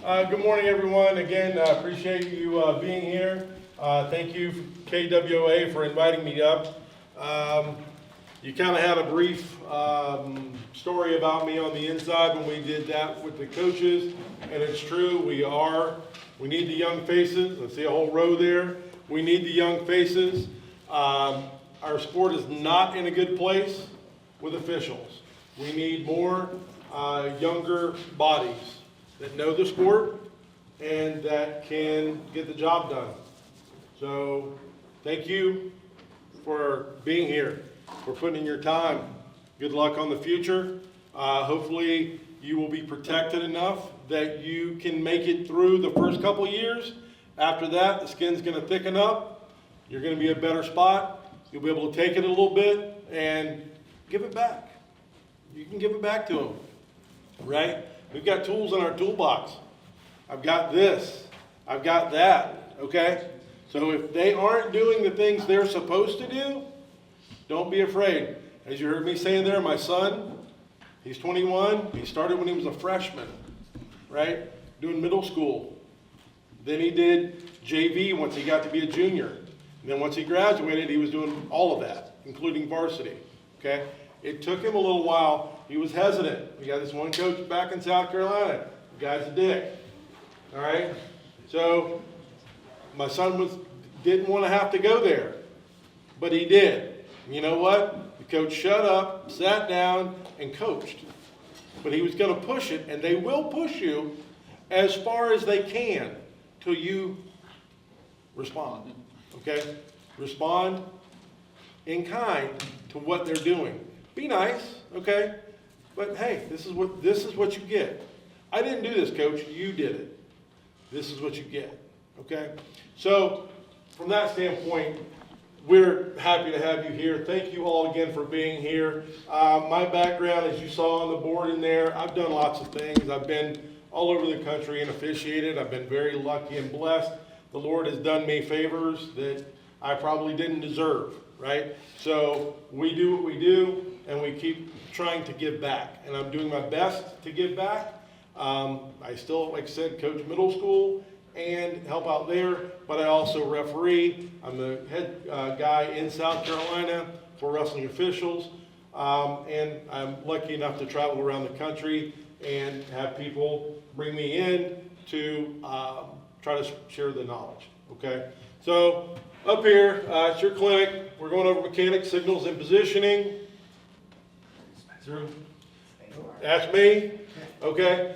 Good morning, everyone. Again, appreciate you being here. Thank you, KWOA, for inviting me up. You kind of had a brief story about me on the inside when we did that with the coaches, and it's true. We need the young faces. I see a whole row there. We need the young faces. Our sport is not in a good place with officials. We need more younger bodies that know the sport and that can get the job done. So thank you for being here, for putting in your time. Good luck on the future. Hopefully you will be protected enough that you can make it through the first couple years. After that, the skin's going to thicken up. You're going to be in a better spot. You'll be able to take it a little bit and give it back. You can give it back to them, right? We've got tools in our toolbox. I've got this. I've got that, okay? So if they aren't doing the things they're supposed to do, don't be afraid. As you heard me saying there, my son, he's 21. He started when he was a freshman, right? Doing middle school. Then he did JV once he got to be a junior. And then once he graduated, he was doing all of that, including varsity, okay? It took him a little while. He was hesitant. We got this one coach back in South Carolina. The guy's a dick, all right? So my son didn't want to have to go there, but he did. You know what? The coach shut up, sat down, and coached. But he was going to push it, and they will push you as far as they can till you respond, okay? Respond in kind to what they're doing. Be nice, okay? But hey, this is what you get. I didn't do this, coach. You did it. This is what you get, okay? So from that standpoint, we're happy to have you here. Thank you all again for being here. My background, as you saw on the board in there, I've done lots of things. I've been all over the country and officiated. I've been very lucky and blessed. The Lord has done me favors that I probably didn't deserve, right? So we do what we do, and we keep trying to give back. And I'm doing my best to give back. I still, like I said, coach middle school and help out there, but I also referee. I'm the head guy in South Carolina for wrestling officials, and I'm lucky enough to travel around the country and have people bring me in to try to share the knowledge, okay? So up here, it's your clinic. We're going over mechanics, signals, and positioning. That's me. Okay.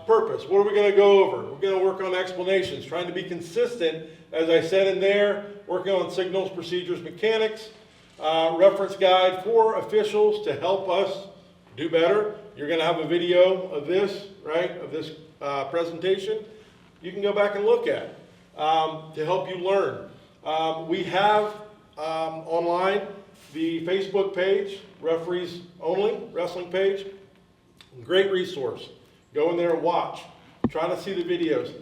Purpose. What are we going to go over? We're going to work on explanations, trying to be consistent, as I said in there, working on signals, procedures, mechanics, reference guide for officials to help us do better. You're going to have a video of this, right, of this presentation. You can go back and look at to help you learn. We have online the Facebook page, Referees Only, wrestling page. Great resource. Go in there and watch. Try to see the videos.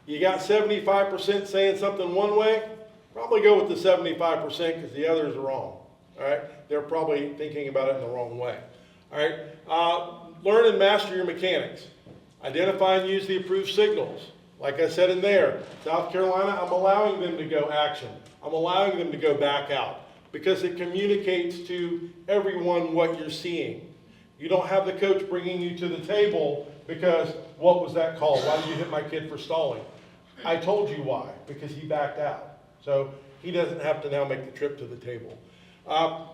You got 75% saying something one way, probably go with the 75% because the others are wrong. All right? They're probably thinking about it in the wrong way. All right? Learn and master your mechanics. Identify and use the approved signals. Like I said in there, South Carolina, I'm allowing them to go action. I'm allowing them to go back out because it communicates to everyone what you're seeing. You don't have the coach bringing you to the table because, what was that called? Why did you hit my kid for stalling? I told you why, because he backed out. So he doesn't have to now make the trip to the table.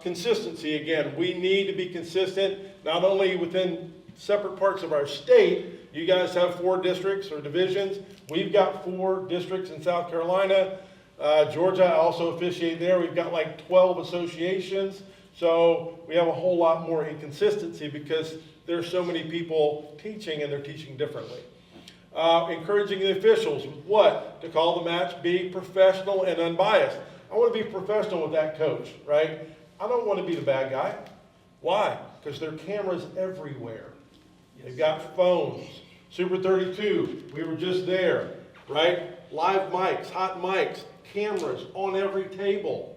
Consistency, again, we need to be consistent, not only within separate parts of our state. You guys have 4 districts or divisions. We've got 4 districts in South Carolina. Georgia, I also officiate there. We've got like 12 associations. So we have a whole lot more inconsistency because there's so many people teaching and they're teaching differently. Encouraging the officials with what? To call the match, be professional and unbiased. I want to be professional with that coach, right? I don't want to be the bad guy. Why? Because there are cameras everywhere. They've got phones. Super 32, we were just there, right? Live mics, hot mics, cameras on every table.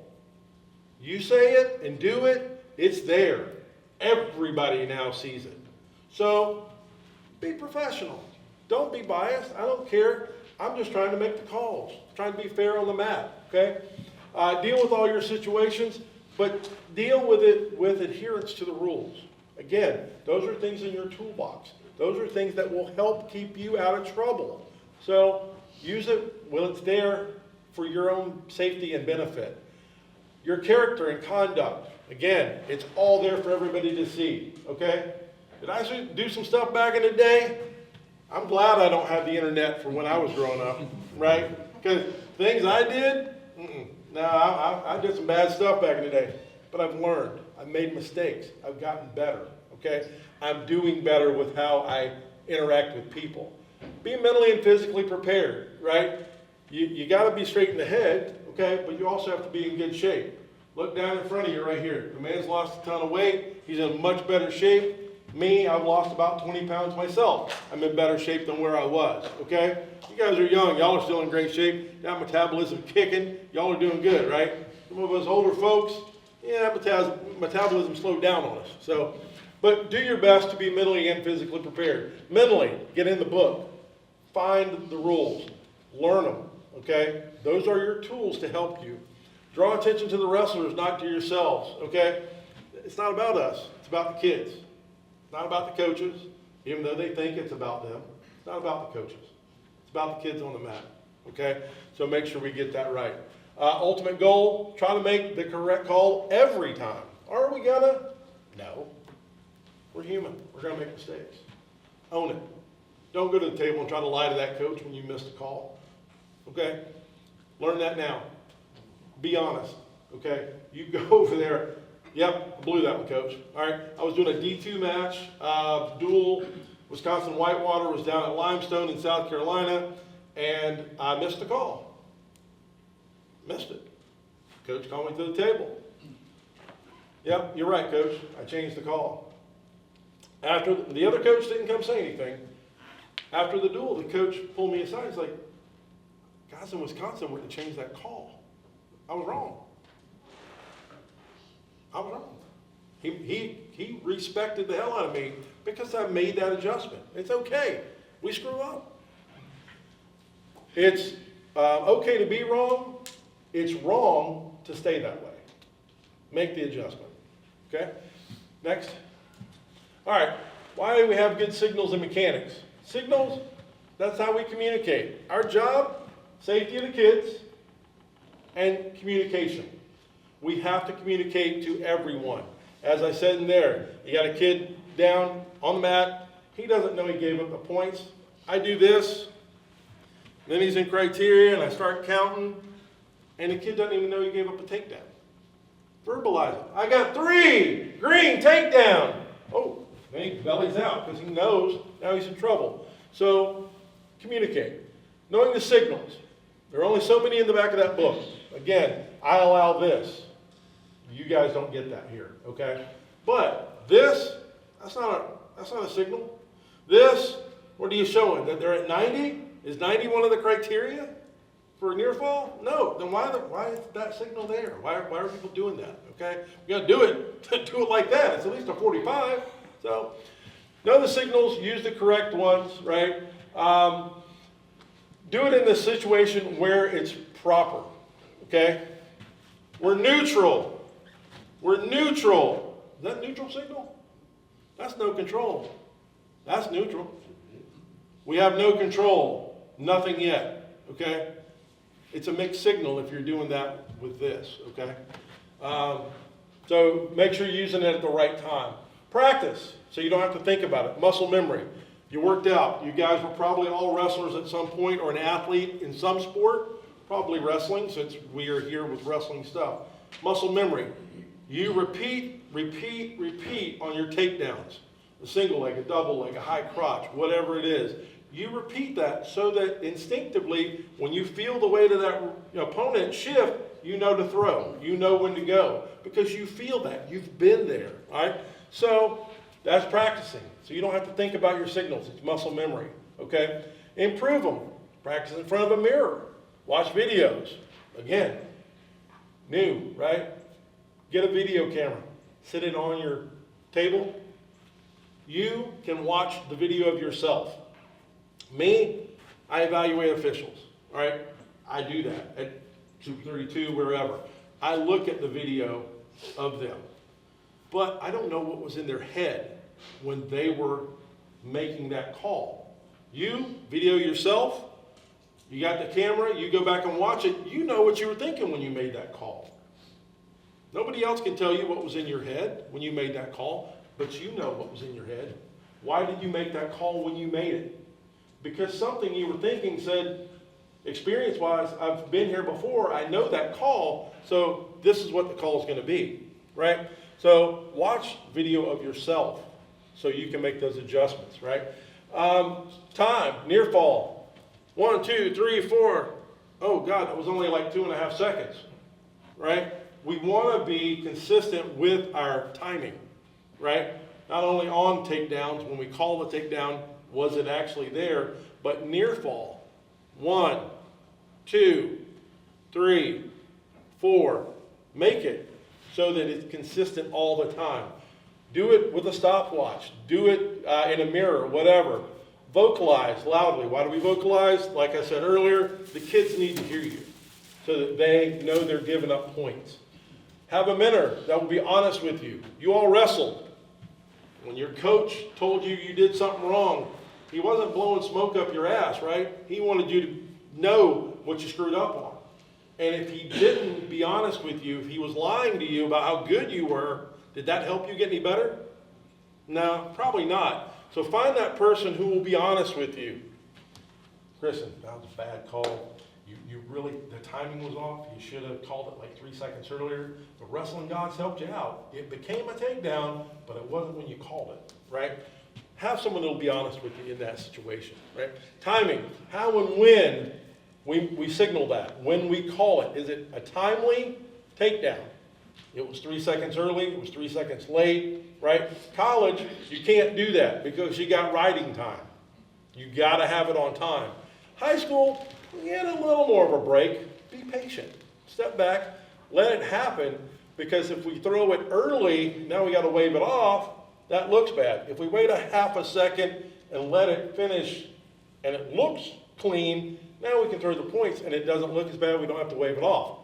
You say it and do it, it's there. Everybody now sees it. So be professional. Don't be biased. I don't care. I'm just trying to make the calls, trying to be fair on the mat, okay? Deal with all your situations, but deal with it with adherence to the rules. Again, those are things in your toolbox. Those are things that will help keep you out of trouble. So use it when it's there for your own safety and benefit. Your character and conduct, again, it's all there for everybody to see, okay? Did I do some stuff back in the day? I'm glad I don't have the internet for when I was growing up, right? Because things I did, no, I did some bad stuff back in the day. But I've learned. I've made mistakes. I've gotten better, okay? I'm doing better with how I interact with people. Be mentally and physically prepared, right? You got to be straight in the head, okay? But you also have to be in good shape. Look down in front of you right here. The man's lost a ton of weight. He's in much better shape. Me, I've lost about 20 pounds myself. I'm in better shape than where I was, okay? You guys are young. Y'all are still in great shape. Got metabolism kicking. Y'all are doing good, right? Some of us older folks, yeah, metabolism slowed down on us. So, but do your best to be mentally and physically prepared. Mentally, get in the book. Find the rules. Learn them, okay? Those are your tools to help you. Draw attention to the wrestlers, not to yourselves, okay? It's not about us. It's about the kids. It's not about the coaches, even though they think it's about them. It's not about the coaches. It's about the kids on the mat, okay? So make sure we get that right. Ultimate goal, try to make the correct call every time. Are we gonna? No. We're human. We're gonna make mistakes. Own it. Don't go to the table and try to lie to that coach when you missed a call, okay? Learn that now. Be honest, okay? You go over there. Yep, blew that one, coach. All right, I was doing a D2 match, dual. Wisconsin Whitewater was down at Limestone in South Carolina, and I missed the call. Missed it. Coach called me to the table. Yep, you're right, coach. I changed the call. After the other coach didn't come say anything. After the duel, the coach pulled me aside. He's like, guys in Wisconsin were to change that call. I was wrong. I was wrong. He respected the hell out of me because I made that adjustment. It's okay. We screw up. It's okay to be wrong. It's wrong to stay that way. Make the adjustment. Okay? Next. All right. Why do we have good signals and mechanics? Signals, that's how we communicate. Our job, safety of the kids, and communication. We have to communicate to everyone. As I said in there, you got a kid down on the mat. He doesn't know he gave up the points. I do this. Then he's in criteria, and I start counting. And the kid doesn't even know he gave up a takedown. Verbalize it. I got 3. Green, takedown. Oh, then he bellies out because he knows now he's in trouble. So, communicate. Knowing the signals. There are only so many in the back of that book. Again, I allow this. You guys don't get that here, okay? But this, that's not a signal. This, what are you showing? That they're at 90? Is 90 one of the criteria for a near fall? No. Then why is that signal there? Why are people doing that? Okay? You got to do it. Do it like that. It's at least a 45. So, know the signals. Use the correct ones, right? Do it in the situation where it's proper. Okay? We're neutral. We're neutral. Is that neutral signal? That's no control. That's neutral. We have no control. Nothing yet. Okay? It's a mixed signal if you're doing that with this. Okay? So make sure you're using it at the right time. Practice so you don't have to think about it. Muscle memory. You worked out. You guys were probably all wrestlers at some point or an athlete in some sport. Probably wrestling, since we are here with wrestling stuff. Muscle memory. You repeat on your takedowns. A single leg, a double leg, a high crotch, whatever it is. You repeat that so that instinctively, when you feel the weight of that opponent shift, you know to throw. You know when to go. Because you feel that. You've been there. All right? So, that's practicing. So you don't have to think about your signals. It's muscle memory. Okay? Improve them. Practice in front of a mirror. Watch videos. Again, new, right? Get a video camera. Sit it on your table. You can watch the video of yourself. Me, I evaluate officials, all right? I do that at Super 32, wherever. I look at the video of them, but I don't know what was in their head when they were making that call. You video yourself, you got the camera, you go back and watch it, you know what you were thinking when you made that call. Nobody else can tell you what was in your head when you made that call, but you know what was in your head. Why did you make that call when you made it? Because something you were thinking said, experience-wise, I've been here before, I know that call, so this is what the call is going to be, right? So watch video of yourself so you can make those adjustments, right? Time, near fall. 1, 2, 3, 4. Oh God, that was only like 2.5 seconds, right? We want to be consistent with our timing, right? Not only on takedowns, when we call the takedown, was it actually there, but near fall. 1, 2, 3, 4. Make it so that it's consistent all the time. Do it with a stopwatch. Do it in a mirror, whatever. Vocalize loudly. Why do we vocalize? Like I said earlier, the kids need to hear you so that they know they're giving up points. Have a mentor that will be honest with you. You all wrestled. When your coach told you you did something wrong, he wasn't blowing smoke up your ass, right? He wanted you to know what you screwed up on. And if he didn't be honest with you, if he was lying to you about how good you were, did that help you get any better? No, probably not. So find that person who will be honest with you. Kristen, that was a bad call. You really, the timing was off. You should have called it like 3 seconds earlier. The wrestling gods helped you out. It became a takedown, but it wasn't when you called it, right? Have someone who will be honest with you in that situation, right? Timing, how and when we signal that. When we call it, is it a timely takedown? It was 3 seconds early, it was 3 seconds late, right? College, you can't do that because you got riding time. You got to have it on time. High school, get a little more of a break. Be patient. Step back, let it happen, because if we throw it early, now we got to wave it off, that looks bad. If we wait a half a second and let it finish and it looks clean, now we can throw the points and it doesn't look as bad, we don't have to wave it off.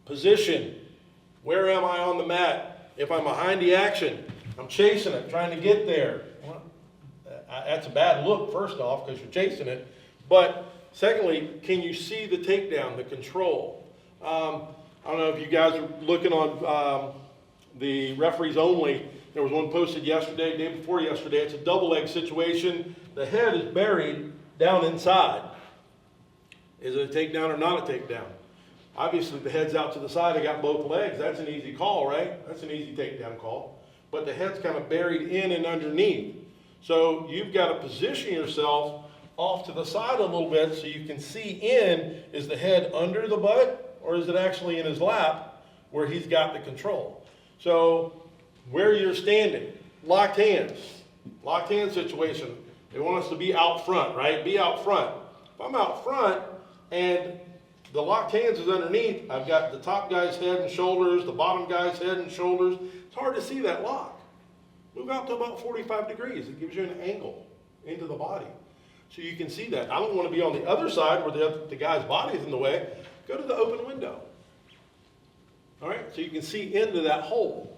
Position. Where am I on the mat? If I'm behind the action, I'm chasing it, trying to get there. Well, that's a bad look, first off, because you're chasing it. But secondly, can you see the takedown, the control? I don't know if you guys are looking on the referees only. There was one posted yesterday, day before yesterday. It's a double leg situation. The head is buried down inside. Is it a takedown or not a takedown? Obviously, the head's out to the side. I got both legs. That's an easy call, right? That's an easy takedown call. But the head's kind of buried in and underneath. So you've got to position yourself off to the side a little bit so you can see in, is the head under the butt or is it actually in his lap where he's got the control? So where you're standing, locked hand situation. They want us to be out front, right? Be out front. If I'm out front and the locked hands is underneath, I've got the top guy's head and shoulders, the bottom guy's head and shoulders. It's hard to see that lock. Move out to about 45 degrees. It gives you an angle into the body. So you can see that. I don't want to be on the other side where the guy's body is in the way. Go to the open window. All right, so you can see into that hole.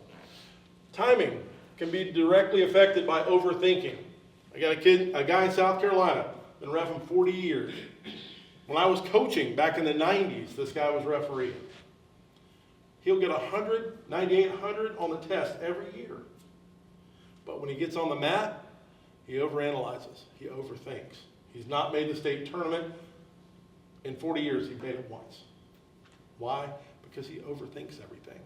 Timing can be directly affected by overthinking. I got a guy in South Carolina, been reffing 40 years. When I was coaching back in the 90s, this guy was refereeing. He'll get 100, 98, 100 on the test every year. But when he gets on the mat, he overanalyzes. He overthinks. He's not made the state tournament. In 40 years, he made it once. Why? Because he overthinks everything.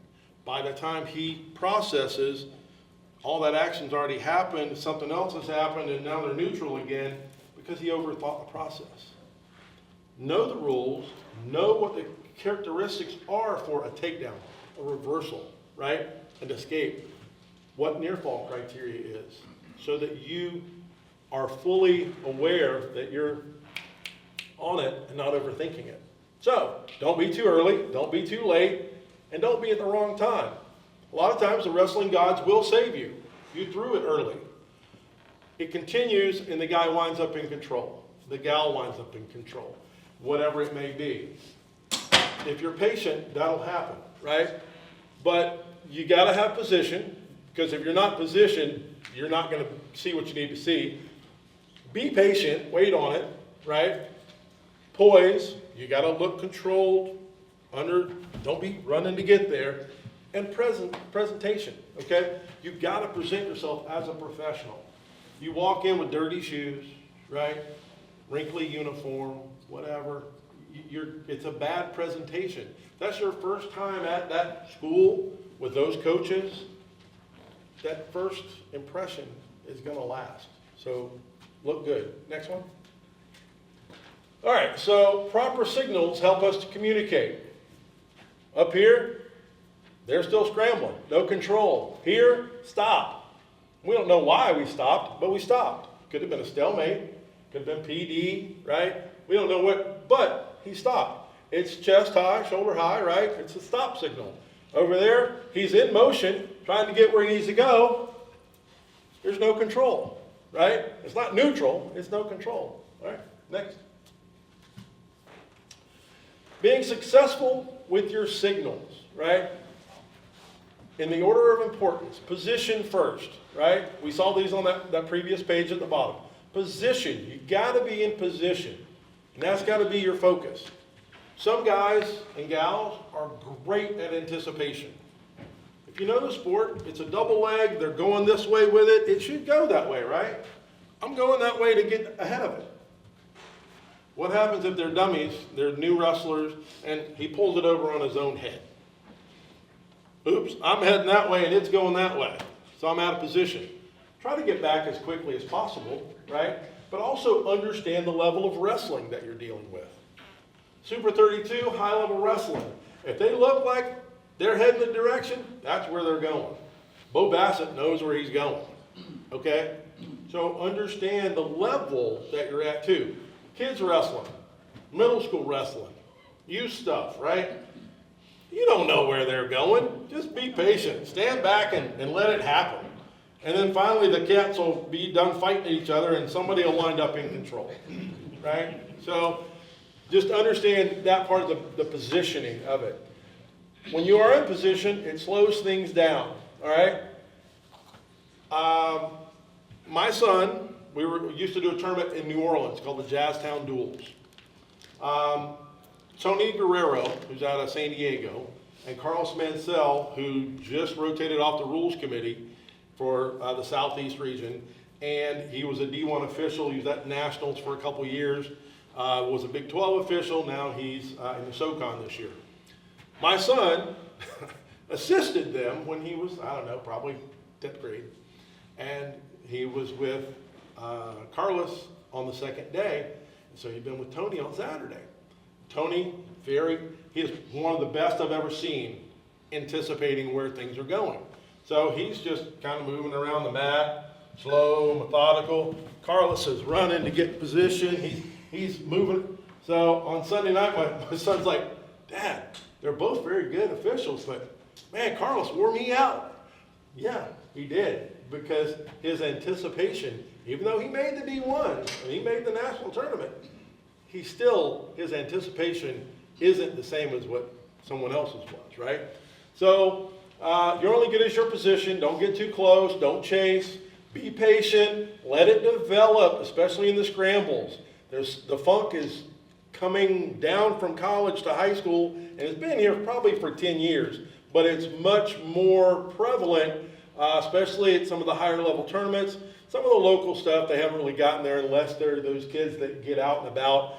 By the time he processes, all that action's already happened, something else has happened, and now they're neutral again because he overthought the process. Know the rules, know what the characteristics are for a takedown, a reversal, right? An escape. What near fall criteria is, so that you are fully aware that you're on it and not overthinking it. So, don't be too early, don't be too late, and don't be at the wrong time. A lot of times the wrestling gods will save you. You threw it early. It continues, and the guy winds up in control. The gal winds up in control, whatever it may be. If you're patient, that'll happen, right? But you got to have position, because if you're not positioned, you're not going to see what you need to see. Be patient, wait on it, right? Poise, you got to look controlled, don't be running to get there. And presentation, okay? You've got to present yourself as a professional. You walk in with dirty shoes, right? Wrinkly uniform, whatever. It's a bad presentation. That's your first time at that school with those coaches. That first impression is going to last. So look good. Next one. All right, so proper signals help us to communicate. Up here, they're still scrambling, no control. Here, stop. We don't know why we stopped, but we stopped. Could have been a stalemate, could have been PD, right? We don't know what, but he stopped. It's chest high, shoulder high, right? It's a stop signal. Over there, he's in motion, trying to get where he needs to go. There's no control, right? It's not neutral, it's no control. All right, next. Being successful with your signals, right? In the order of importance, position first, right? We saw these on that previous page at the bottom. Position, you gotta be in position. And that's gotta be your focus. Some guys and gals are great at anticipation. If you know the sport, it's a double leg, they're going this way with it, it should go that way, right? I'm going that way to get ahead of it. What happens if they're dummies, they're new wrestlers, and he pulls it over on his own head? Oops, I'm heading that way and it's going that way. So I'm out of position. Try to get back as quickly as possible, right? But also understand the level of wrestling that you're dealing with. Super 32, high-level wrestling. If they look like they're heading the direction, that's where they're going. Bo Bassett knows where he's going, okay? So understand the level that you're at too. Kids wrestling, middle school wrestling, youth stuff, right? You don't know where they're going. Just be patient. Stand back and let it happen. And then finally the cats will be done fighting each other and somebody will wind up in control, right? So just understand that part of the positioning of it. When you are in position, it slows things down, all right? My son, we used to do a tournament in New Orleans called the Jazztown Duels. Tony Guerrero, who's out of San Diego, and Carlos Mansell, who just rotated off the rules committee for the Southeast region, and he was a D1 official. He was at Nationals for a couple years, was a Big 12 official. Now he's in the SoCon this year. My son assisted them when he was, I don't know, probably 10th grade, and he was with Carlos on the second day, and so he'd been with Tony on Saturday. Tony, he is one of the best I've ever seen anticipating where things are going. So he's just kind of moving around the mat, slow, methodical. Carlos is running to get in position. He's moving. So on Sunday night, my son's like, Dad, they're both very good officials, but man, Carlos wore me out. Yeah, he did, because his anticipation, even though he made the D1 and he made the national tournament, his anticipation isn't the same as what someone else's was, right? So you're only good as your position. Don't get too close. Don't chase. Be patient. Let it develop, especially in the scrambles. The funk is coming down from college to high school, and it's been here probably for 10 years, but it's much more prevalent, especially at some of the higher level tournaments. Some of the local stuff, they haven't really gotten there unless they're those kids that get out and about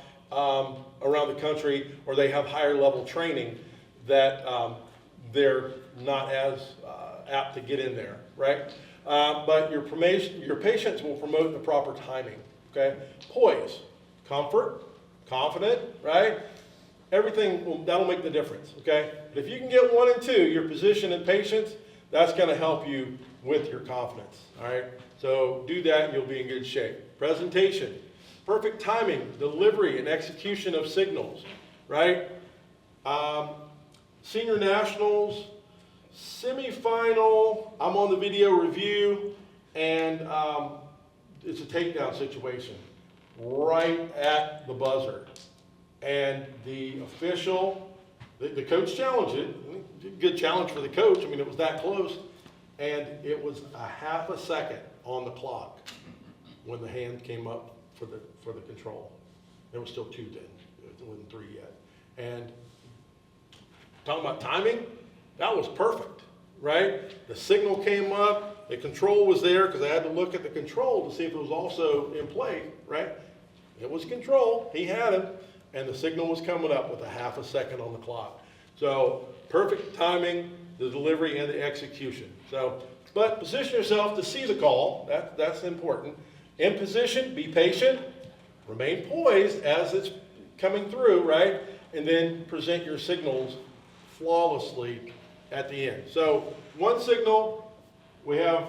around the country, or they have higher level training that they're not as apt to get in there, right? But your patience will promote the proper timing, okay? Poise, comfort, confident, right? Everything, that'll make the difference, okay? But if you can get 1 and 2, your position and patience, that's gonna help you with your confidence, all right? So do that and you'll be in good shape. Presentation, perfect timing, delivery, and execution of signals, right? Senior Nationals, semifinal, I'm on the video review, and it's a takedown situation right at the buzzer. And the official, the coach challenged it. Good challenge for the coach. I mean, it was that close. And it was a half a second on the clock when the hand came up for the control. There was still 2 then. It wasn't 3 yet. And talking about timing, that was perfect, right? The signal came up, the control was there because I had to look at the control to see if it was also in play, right? It was control, he had him, and the signal was coming up with a half a second on the clock. So perfect timing, the delivery and the execution. So, but position yourself to see the call, that's important. In position, be patient, remain poised as it's coming through, right? And then present your signals flawlessly at the end. So one signal, we have,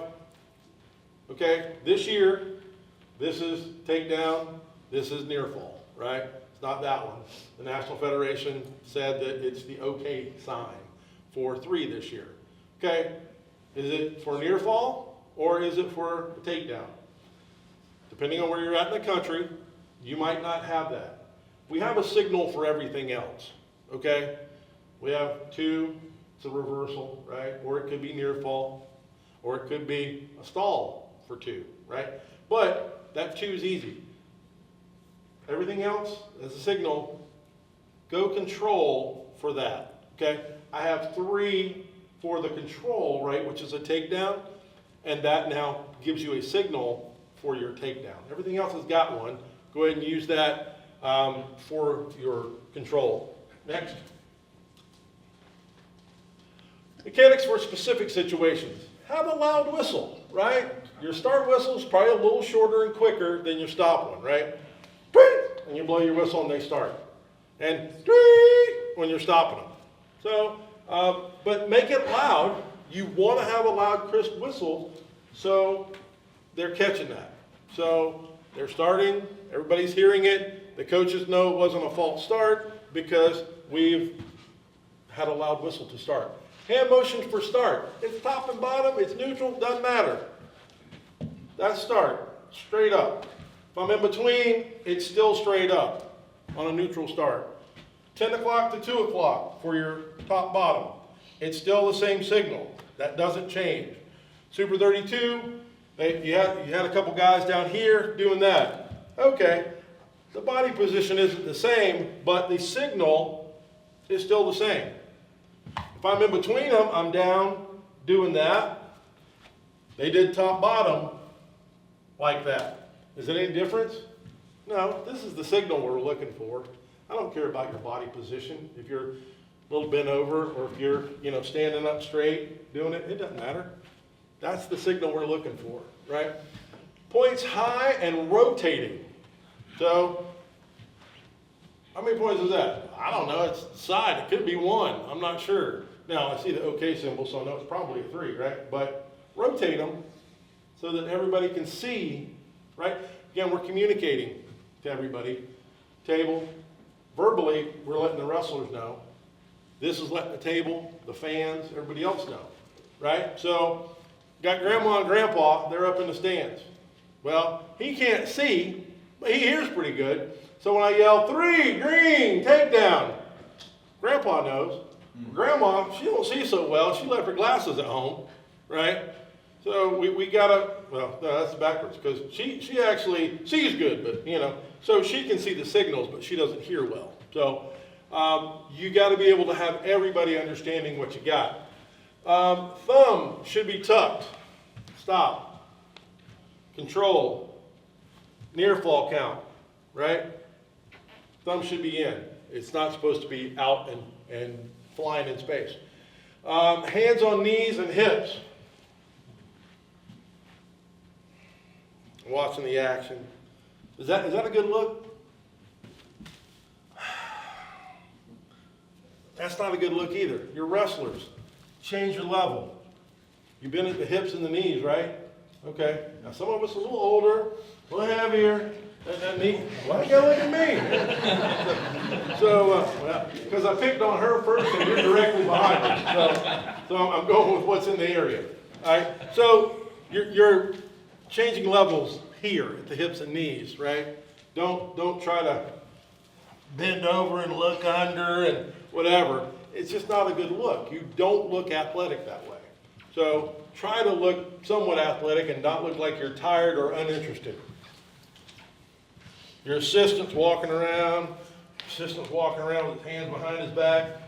okay, this year, this is takedown, this is near fall, right? It's not that one. The National Federation said that it's the okay sign for 3 this year. Okay, is it for near fall or is it for a takedown? Depending on where you're at in the country, you might not have that. We have a signal for everything else, okay? We have 2, it's a reversal, right? Or it could be near fall, or it could be a stall for 2, right? But that 2 is easy. Everything else as a signal, go control for that, okay? I have 3 for the control, right, which is a takedown, and that now gives you a signal for your takedown. Everything else has got one. Go ahead and use that for your control. Next. Mechanics for specific situations. Have a loud whistle, right? Your start whistle is probably a little shorter and quicker than your stop one, right? And you blow your whistle and they start. And when you're stopping them. So, but make it loud. You want to have a loud, crisp whistle so they're catching that. So they're starting, everybody's hearing it. The coaches know it wasn't a false start because we've had a loud whistle to start. Hand motions for start. It's top and bottom, it's neutral, doesn't matter. That's start, straight up. If I'm in between, it's still straight up on a neutral start. 10 o'clock to 2 o'clock for your top bottom. It's still the same signal. That doesn't change. Super 32, you had a couple guys down here doing that. Okay, the body position isn't the same, but the signal is still the same. If I'm in between them, I'm down doing that. They did top bottom like that. Is it any difference? No, this is the signal we're looking for. I don't care about your body position. If you're a little bent over or if you're, standing up straight doing it, it doesn't matter. That's the signal we're looking for, right? Points high and rotating. So, how many points is that? I don't know, it's side, it could be 1, I'm not sure. Now, I see the OK symbol, so I know it's probably a 3, right? But rotate them so that everybody can see, right? Again, we're communicating to everybody. Table, verbally, we're letting the wrestlers know. This is letting the table, the fans, everybody else know, right? So, got grandma and grandpa, they're up in the stands. Well, he can't see, but he hears pretty good. So when I yell, 3, green, takedown, grandpa knows. Grandma, she don't see so well. She left her glasses at home, right? So we gotta, well, no, that's backwards, because she actually sees good, but, so she can see the signals, but she doesn't hear well. So you gotta be able to have everybody understanding what you got. Thumb should be tucked. Stop. Control. Near fall count, right? Thumb should be in. It's not supposed to be out and flying in space. Hands on knees and hips. Watching the action. Is that a good look? That's not a good look either. You're wrestlers. Change your level. You've been at the hips and the knees, right? Okay. Now some of us a little older, a little heavier. Why you gotta look at me? So, because I picked on her first and you're directly behind me. So I'm going with what's in the area. All right. So you're changing levels here at the hips and knees, right? Don't try to bend over and look under and whatever. It's just not a good look. You don't look athletic that way. So try to look somewhat athletic and not look like you're tired or uninterested. Your assistant's walking around with his hands behind his back.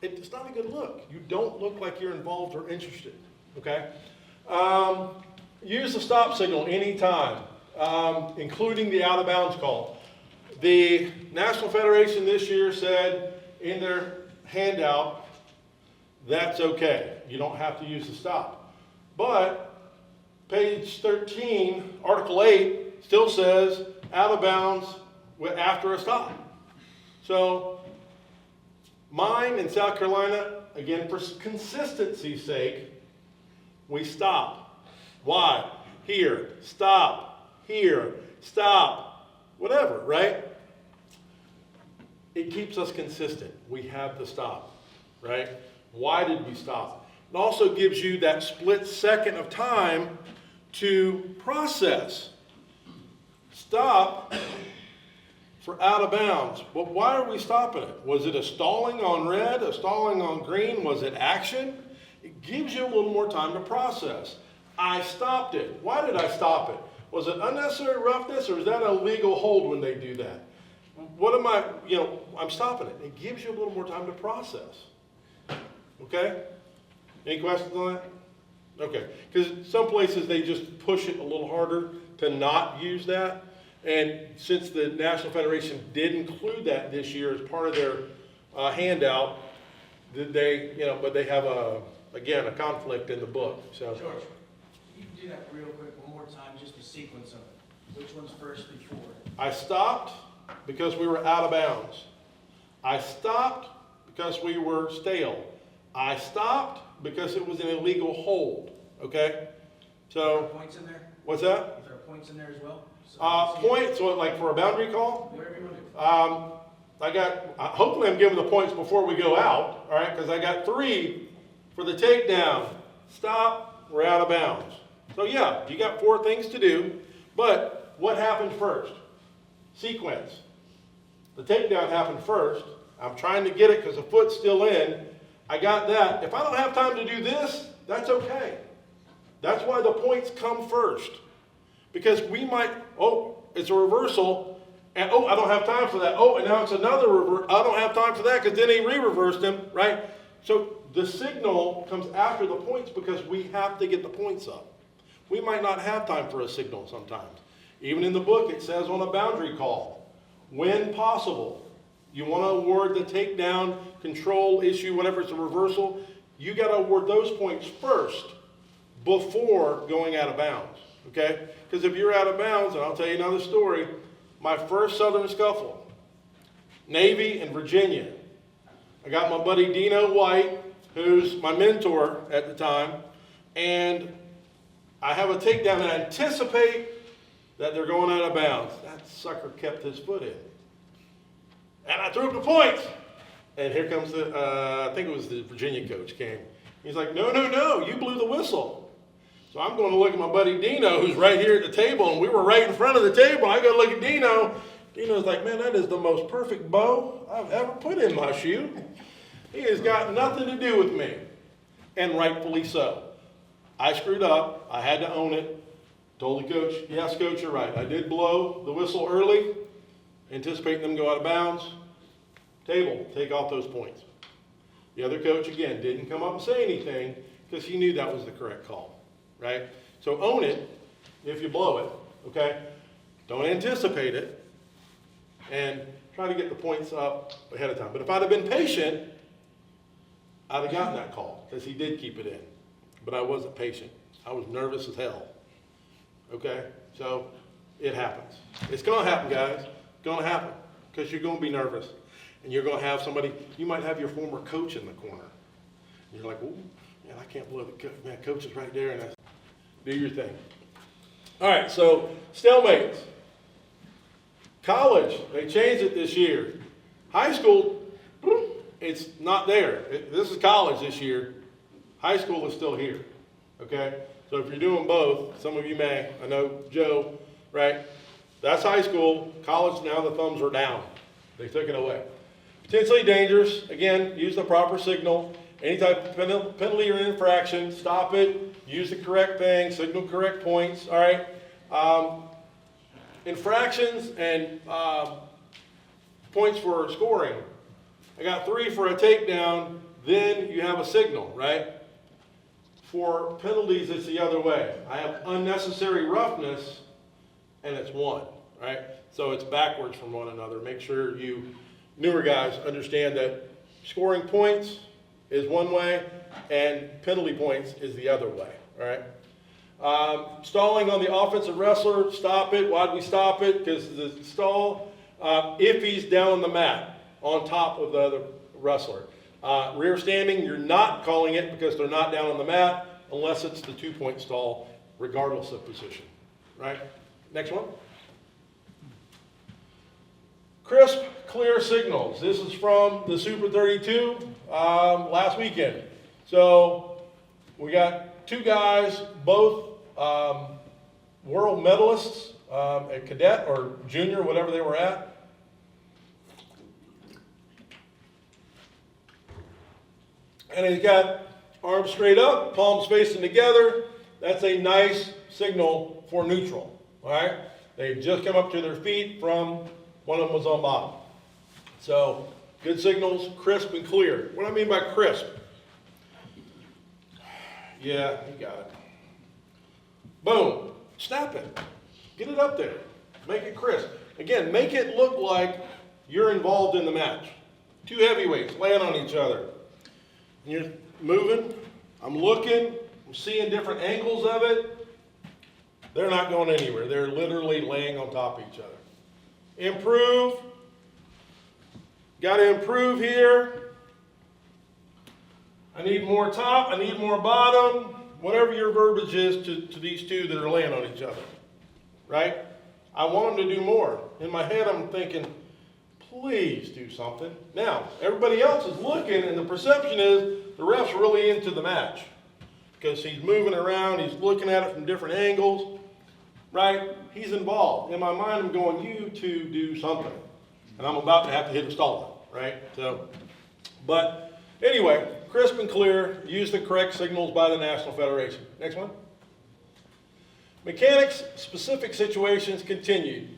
It's not a good look. You don't look like you're involved or interested, okay? Use the stop signal anytime, including the out of bounds call. The National Federation this year said in their handout, that's okay. You don't have to use the stop. But page 13, Article 8, still says out of bounds after a stop. So mine in South Carolina, again, for consistency's sake, we stop. Why? Here, stop, here, stop, whatever, right? It keeps us consistent. We have to stop, right? Why did we stop? It also gives you that split second of time to process. Stop for out of bounds. But why are we stopping it? Was it a stalling on red, a stalling on green? Was it action? It gives you a little more time to process. I stopped it. Why did I stop it? Was it unnecessary roughness, or is that a legal hold when they do that? What am I, I'm stopping it. It gives you a little more time to process. Okay? Any questions on that? Okay. Because some places they just push it a little harder to not use that. And since the National Federation did include that this year as part of their handout, but they have again a conflict in the book. So George, you can do that real quick one more time, just the sequence of it. Which one's first before? I stopped because we were out of bounds. I stopped because we were stale. I stopped because it was an illegal hold. Okay? So Points in there? What's that? Is there points in there as well? Points, so like for a boundary call? Whatever you want to do. Hopefully I'm giving the points before we go out, all right? Because I got 3 for the takedown. Stop, we're out of bounds. So yeah, you got 4 things to do, but what happened first? Sequence. The takedown happened first. I'm trying to get it because the foot's still in. I got that. If I don't have time to do this, that's okay. That's why the points come first. Because we might, it's a reversal, and I don't have time for that. And now it's another reverse. I don't have time for that because then he re-reversed him, right? So the signal comes after the points because we have to get the points up. We might not have time for a signal sometimes. Even in the book, it says on a boundary call, when possible, you want to award the takedown, control, issue, whatever, it's a reversal, you got to award those points first before going out of bounds, okay? Because if you're out of bounds, and I'll tell you another story, my first Southern Scuffle, Navy and Virginia. I got my buddy Dino White, who's my mentor at the time, and I have a takedown and I anticipate that they're going out of bounds. That sucker kept his foot in. And I threw up the points. And here comes I think it was the Virginia coach came. He's like, no, you blew the whistle. So I'm going to look at my buddy Dino, who's right here at the table, and we were right in front of the table. I go to look at Dino. Dino's like, man, that is the most perfect bow I've ever put in my shoe. He has got nothing to do with me. And rightfully so. I screwed up. I had to own it. Told the coach, yes, coach, you're right. I did blow the whistle early, anticipating them to go out of bounds. Table, take off those points. The other coach, again, didn't come up and say anything because he knew that was the correct call, right? So own it if you blow it, okay? Don't anticipate it and try to get the points up ahead of time. But if I'd have been patient, I'd have gotten that call because he did keep it in. But I wasn't patient. I was nervous as hell, okay? So it happens. It's going to happen, guys. It's going to happen because you're going to be nervous. And you're going to have somebody, you might have your former coach in the corner. And you're like, oh, man, I can't believe it. Man, coach is right there. And do your thing. All right, so stalemates. College, they changed it this year. High school, it's not there. This is college this year. High school is still here, okay? So if you're doing both, some of you may, I know Joe, right? That's high school. College, now the thumbs are down. They took it away. Potentially dangerous, again, use the proper signal. Any type of penalty or infraction, stop it, use the correct thing, signal correct points, all right? Infractions and points for scoring. I got 3 for a takedown, then you have a signal, right? For penalties, it's the other way. I have unnecessary roughness, and it's 1, right? So it's backwards from one another. Make sure you newer guys understand that scoring points is one way, and penalty points is the other way, all right? Stalling on the offensive wrestler, stop it. Why'd we stop it? Because the stall, if he's down on the mat, on top of the other wrestler. Rear standing, you're not calling it because they're not down on the mat, unless it's the 2-point stall, regardless of position, right? Next one. Crisp, clear signals. This is from the Super 32 last weekend. So we got 2 guys, both world medalists at cadet or junior, whatever they were at. And he's got arms straight up, palms facing together. That's a nice signal for neutral, all right? They've just come up to their feet from, one of them was on bottom. So, good signals, crisp and clear. What do I mean by crisp? Yeah, you got it. Boom, snap it. Get it up there. Make it crisp. Again, make it look like you're involved in the match. 2 heavyweights laying on each other. And you're moving, I'm looking, I'm seeing different angles of it. They're not going anywhere. They're literally laying on top of each other. Improve. Got to improve here. I need more top, I need more bottom. Whatever your verbiage is to these 2 that are laying on each other, right? I want them to do more. In my head, I'm thinking, please do something. Now, everybody else is looking, and the perception is the ref's really into the match because he's moving around, he's looking at it from different angles, right? He's involved. In my mind, I'm going, you 2 do something. And I'm about to have to hit a stall, right? So, but anyway, crisp and clear, use the correct signals by the National Federation. Next one. Mechanics, specific situations continued.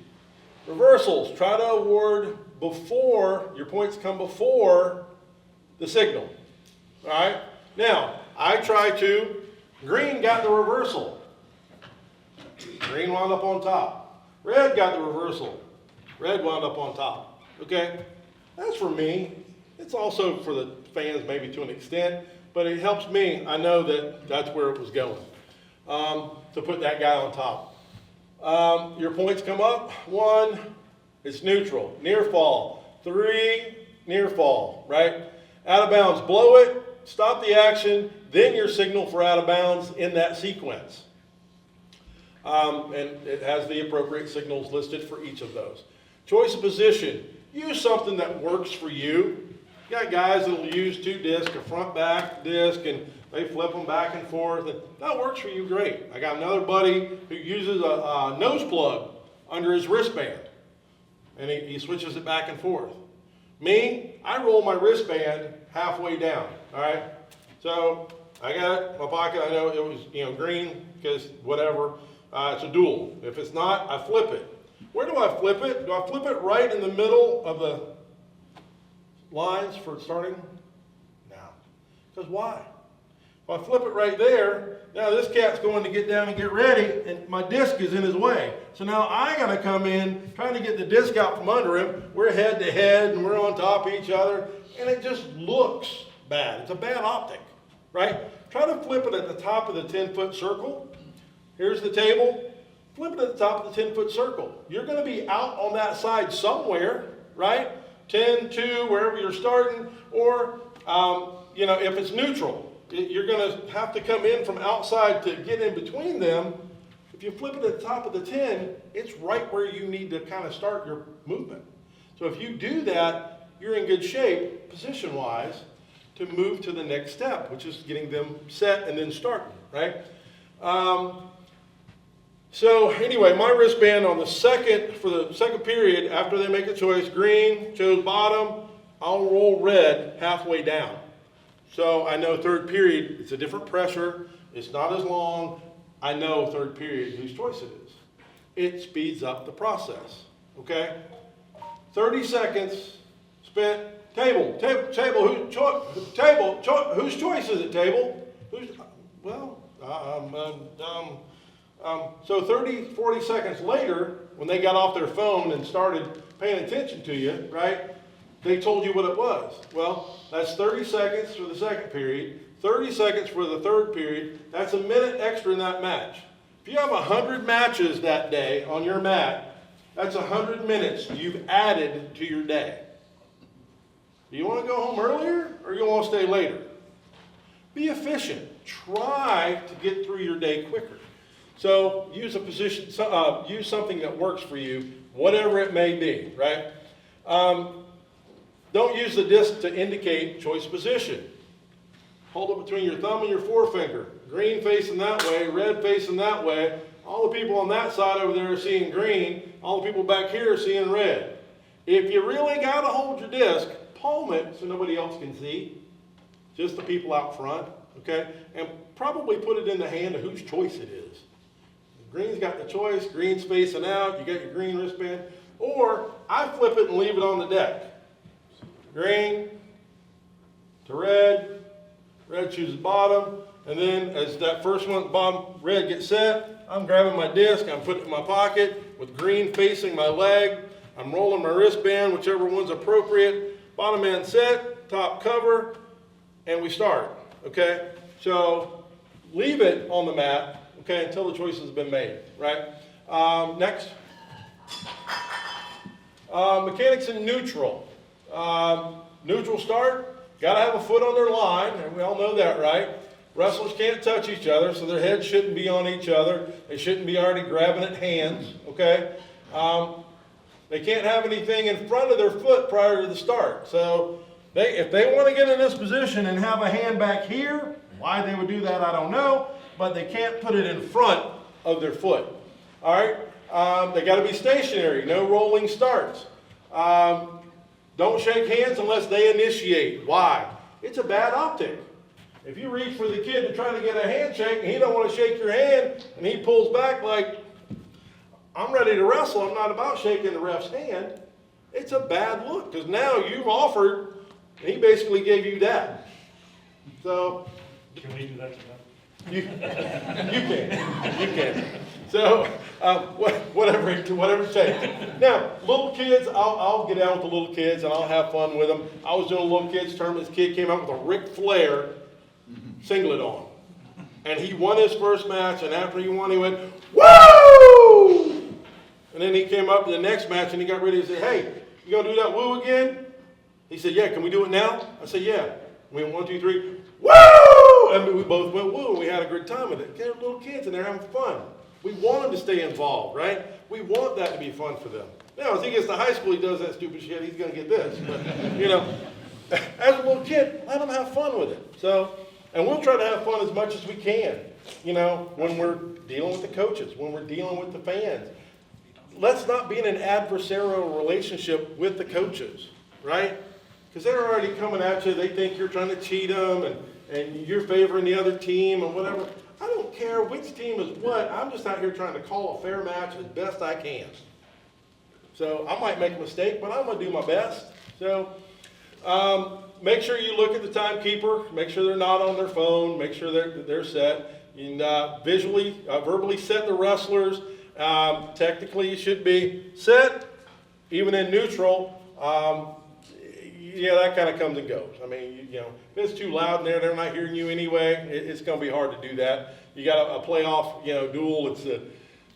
Reversals, try to award before, your points come before the signal. All right? Now, I try to, green got the reversal. Green wound up on top. Red got the reversal. Red wound up on top. Okay? That's for me. It's also for the fans maybe to an extent, but it helps me. I know that that's where it was going, to put that guy on top. Your points come up. 1, it's neutral. Near fall. 3, near fall, right? Out of bounds, blow it, stop the action, then your signal for out of bounds in that sequence. And it has the appropriate signals listed for each of those. Choice of position. Use something that works for you. You got guys that will use 2 discs, a front-back disc, and they flip them back and forth. And that works for you, great. I got another buddy who uses a nose plug under his wristband, and he switches it back and forth. Me, I roll my wristband halfway down, all right? So I got it in my pocket. I know it was green because whatever. It's a dual. If it's not, I flip it. Where do I flip it? Do I flip it right in the middle of the lines for starting? No. Because why? If I flip it right there, now this cat's going to get down and get ready, and my disc is in his way. So now I got to come in, trying to get the disc out from under him. We're head to head, and we're on top of each other, and it just looks bad. It's a bad optic, right? Try to flip it at the top of the 10-foot circle. Here's the table. Flip it at the top of the 10-foot circle. You're going to be out on that side somewhere, right? 10, 2, wherever you're starting, or, if it's neutral, you're going to have to come in from outside to get in between them. If you flip it at the top of the 10, it's right where you need to kind of start your movement. So if you do that, you're in good shape, position-wise, to move to the next step, which is getting them set and then starting, right? So anyway, my wristband on for the second period, after they make a choice, green, chose bottom, I'll roll red halfway down. So I know third period, it's a different pressure, it's not as long. I know third period whose choice it is. It speeds up the process, okay? 30 seconds spent, table, whose choice is it, table? So 30, 40 seconds later, when they got off their phone and started paying attention to you, right, they told you what it was. Well, that's 30 seconds for the second period, 30 seconds for the third period. That's a minute extra in that match. If you have 100 matches that day on your mat, that's 100 minutes you've added to your day. Do you want to go home earlier or you want to stay later? Be efficient. Try to get through your day quicker. So use use something that works for you, whatever it may be, right? Don't use the disc to indicate choice position. Hold it between your thumb and your forefinger. Green facing that way, red facing that way. All the people on that side over there are seeing green. All the people back here are seeing red. If you really got to hold your disc, palm it so nobody else can see. Just the people out front, okay? And probably put it in the hand of whose choice it is. Green's got the choice, green's facing out, you got your green wristband. Or I flip it and leave it on the deck. Green to red, red chooses bottom, and then as that first one at the bottom, red gets set, I'm grabbing my disc, I'm putting it in my pocket with green facing my leg, I'm rolling my wristband, whichever one's appropriate, bottom end set, top cover, and we start, okay? So leave it on the mat, okay, until the choice has been made, right? Next. Mechanics in neutral. Neutral start, gotta have a foot on their line, and we all know that, right? Wrestlers can't touch each other, so their heads shouldn't be on each other. They shouldn't be already grabbing at hands, okay? They can't have anything in front of their foot prior to the start. So if they want to get in this position and have a hand back here, why they would do that, I don't know, but they can't put it in front of their foot, all right? They gotta be stationary, no rolling starts. Don't shake hands unless they initiate. Why? It's a bad optic. If you reach for the kid to try to get a handshake and he don't want to shake your hand and he pulls back like, I'm ready to wrestle, I'm not about shaking the ref's hand, it's a bad look because now you've offered and he basically gave you that. So, Can we do that to them? you can. So, whatever it takes. Now, little kids, I'll get out with the little kids and I'll have fun with them. I was doing a little kids tournament. This kid came out with a Ric Flair singlet on. And he won his first match, and after he won, he went, woo! And then he came up to the next match and he got ready to say, hey, you gonna do that woo again? He said, yeah, can we do it now? I said, yeah. We went 1, 2, 3, woo! And we both went woo, and we had a good time with it. They're little kids and they're having fun. We want them to stay involved, right? We want that to be fun for them. Now, as he gets to high school, he does that stupid shit, he's gonna get this. But, you know, as a little kid, let him have fun with it. So, and we'll try to have fun as much as we can, you know, when we're dealing with the coaches, when we're dealing with the fans. Let's not be in an adversarial relationship with the coaches, right? Because they're already coming at you. They think you're trying to cheat them and you're favoring the other team and whatever. I don't care which team is what. I'm just out here trying to call a fair match as best I can. So I might make a mistake, but I'm going to do my best. So make sure you look at the timekeeper. Make sure they're not on their phone. Make sure they're set. And verbally set the wrestlers. Technically, you should be set, even in neutral. Yeah, that kind of comes and goes. I mean, you know, if it's too loud in there, they're not hearing you anyway. It's going to be hard to do that. You got a playoff, duel. It's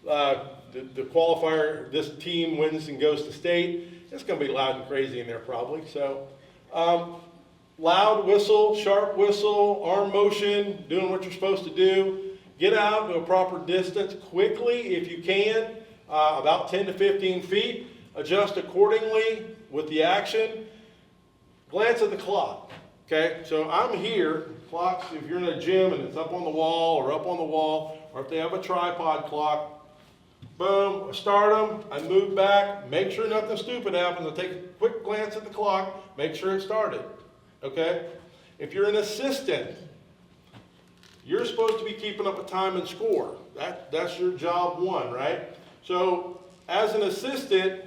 the qualifier. This team wins and goes to state. It's going to be loud and crazy in there probably. So, loud whistle, sharp whistle, arm motion, doing what you're supposed to do. Get out to a proper distance quickly if you can, about 10 to 15 feet. Adjust accordingly with the action. Glance at the clock, okay? So I'm here, clocks, if you're in a gym and it's up on the wall or up on the wall, or if they have a tripod clock, boom, I start them, I move back, make sure nothing stupid happens. I take a quick glance at the clock, make sure it started, okay? If you're an assistant, you're supposed to be keeping up a time and score. That's your job one, right? So as an assistant,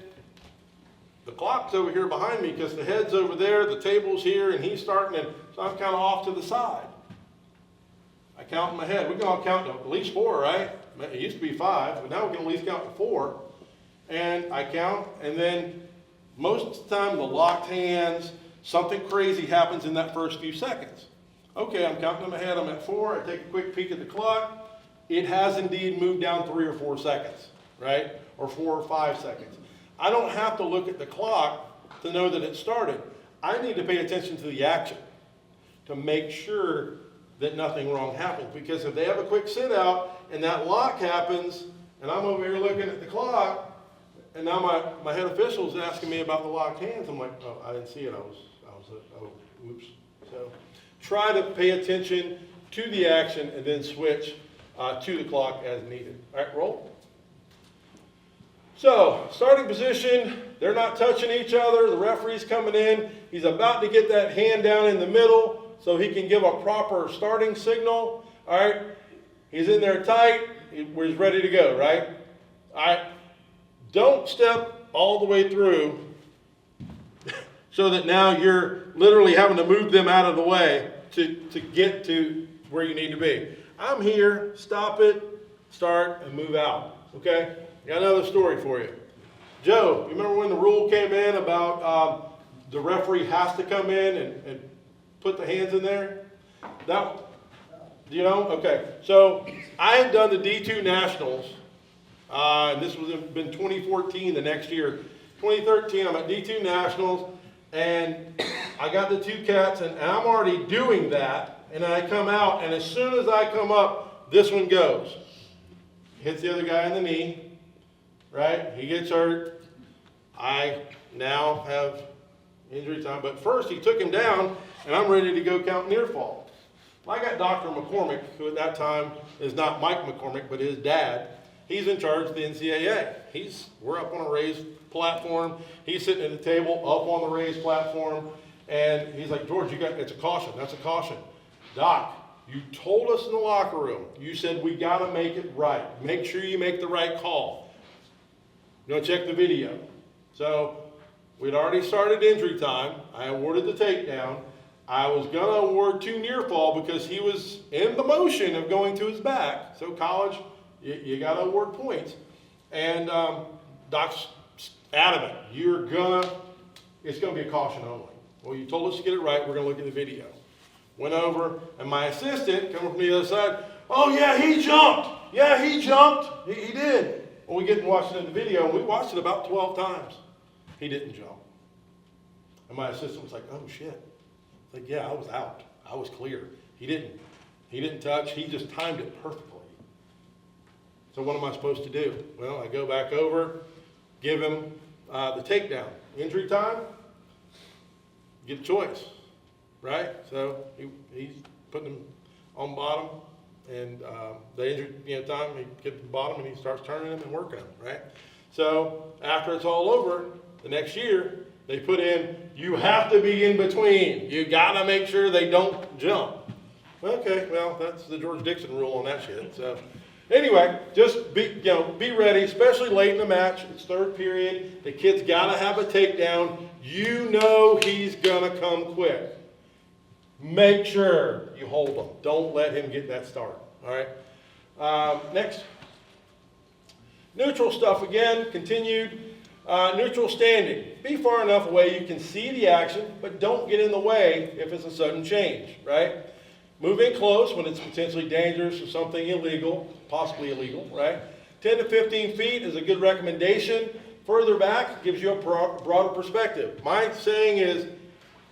the clock's over here behind me because the head's over there, the table's here, and he's starting, and so I'm kind of off to the side. I count in my head. We can all count to at least 4, right? It used to be 5, but now we can at least count to 4. And I count, and then most of the time the locked hands, something crazy happens in that first few seconds. Okay, I'm counting in my head, I'm at 4, I take a quick peek at the clock. It has indeed moved down 3 or 4 seconds, right? Or 4 or 5 seconds. I don't have to look at the clock to know that it started. I need to pay attention to the action to make sure that nothing wrong happens. Because if they have a quick sit out and that lock happens, and I'm over here looking at the clock, and now my head official is asking me about the locked hands, I'm like, oh, I didn't see it. Oh, oops. So try to pay attention to the action and then switch to the clock as needed. All right, roll. So, starting position, they're not touching each other. The referee's coming in. He's about to get that hand down in the middle so he can give a proper starting signal. All right, he's in there tight. He's ready to go, right? All right, don't step all the way through so that now you're literally having to move them out of the way to get to where you need to be. I'm here, stop it, start, and move out, okay? Got another story for you. Joe, you remember when the rule came in about the referee has to come in and put the hands in there? That, you know? Okay. So I had done the D2 Nationals, and this was been 2014, the next year. 2013, I'm at D2 Nationals, and I got the 2 cats, and I'm already doing that, and I come out, and as soon as I come up, this one goes. Hits the other guy in the knee. Right? He gets hurt. I now have injury time. But first, he took him down, and I'm ready to go count near fall. Well, I got Dr. McCormick, who at that time is not Mike McCormick, but his dad. He's in charge of the NCAA. We're up on a raised platform. He's sitting at the table up on the raised platform, and he's like, George, it's a caution. That's a caution. Doc, you told us in the locker room. You said we got to make it right. Make sure you make the right call. Go check the video. So we'd already started injury time. I awarded the takedown. I was going to award 2 near fall because he was in the motion of going to his back. So college, you got to award points. And Doc's adamant, it's going to be a caution only. Well, you told us to get it right. We're going to look at the video. Went over, and my assistant coming from the other side, oh yeah, he jumped. Yeah, he jumped. He did. Well, we get and watch it in the video, and we watched it about 12 times. He didn't jump. And my assistant was like, oh shit. Like, yeah, I was out. I was clear. He didn't touch. He just timed it perfectly. So what am I supposed to do? Well, I go back over, give him the takedown. Injury time, get a choice, right? So he's putting him on bottom. And the injury time, he gets to the bottom and he starts turning them and working them, right? So after it's all over, the next year, they put in, you have to be in between. You got to make sure they don't jump. Okay, well, that's the George Dixon rule on that shit. So anyway, just be ready, especially late in the match. It's third period. The kid's got to have a takedown. You know he's going to come quick. Make sure you hold him. Don't let him get that start. All right. Next. Neutral stuff again, continued. Neutral standing. Be far enough away you can see the action, but don't get in the way if it's a sudden change, right? Move in close when it's potentially dangerous or something illegal, possibly illegal, right? 10 to 15 feet is a good recommendation. Further back gives you a broader perspective. My saying is,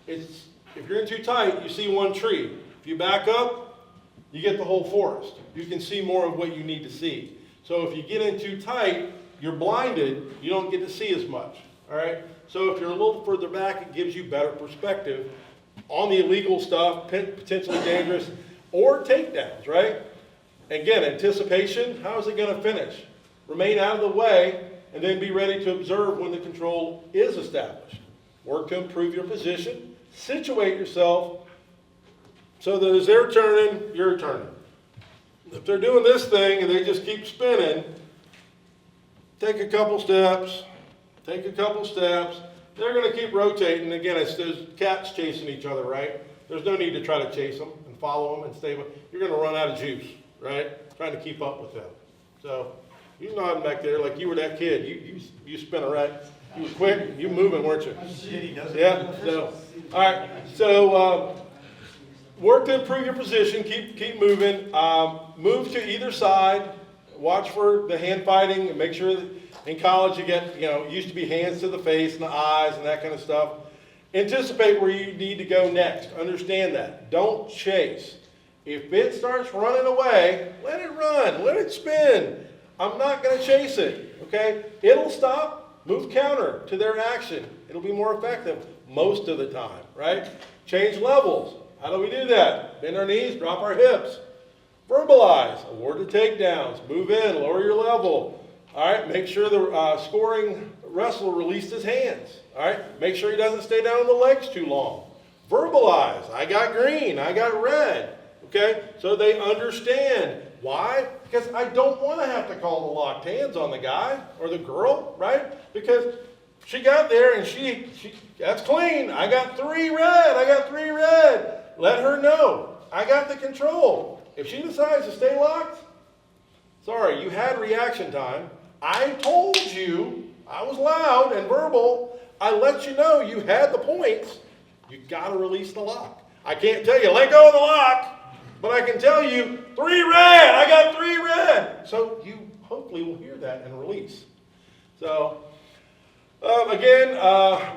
if you're in too tight, you see one tree. If you back up, you get the whole forest. You can see more of what you need to see. So if you get in too tight, you're blinded, you don't get to see as much. All right? So if you're a little further back, it gives you better perspective on the illegal stuff, potentially dangerous, or takedowns, right? Again, anticipation, how is it going to finish? Remain out of the way, and then be ready to observe when the control is established. Work to improve your position. Situate yourself so that as they're turning, you're turning. If they're doing this thing and they just keep spinning, take a couple steps, take a couple steps. They're going to keep rotating. Again, it's those cats chasing each other, right? There's no need to try to chase them and follow them and stay with. You're going to run out of juice, right? Trying to keep up with them. So you nodding back there like you were that kid. You spin a right. You were quick. You moving, weren't you? Yeah. So all right. So work to improve your position. Keep moving. Move to either side. Watch for the hand fighting and make sure that in college you get, it used to be hands to the face and the eyes and that kind of stuff. Anticipate where you need to go next. Understand that. Don't chase. If it starts running away, let it run. Let it spin. I'm not going to chase it. Okay? It'll stop. Move counter to their action. It'll be more effective most of the time, right? Change levels. How do we do that? Bend our knees, drop our hips. Verbalize. Award the takedowns. Move in, lower your level. All right, make sure the scoring wrestler released his hands. All right, make sure he doesn't stay down on the legs too long. Verbalize. I got green. I got red. Okay, so they understand. Why? Because I don't want to have to call the locked hands on the guy or the girl, right? Because she got there and she that's clean. I got 3 red. I got 3 red. Let her know. I got the control. If she decides to stay locked, sorry, you had reaction time. I told you, I was loud and verbal. I let you know you had the points. You got to release the lock. I can't tell you, let go of the lock, but I can tell you, 3 red, I got 3 red. So you hopefully will hear that and release. So, again,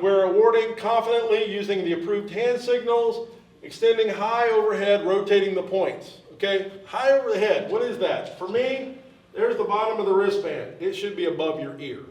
we're awarding confidently using the approved hand signals, extending high overhead, rotating the points. Okay, high over the head, what is that? For me, there's the bottom of the wristband. It should be above your ear.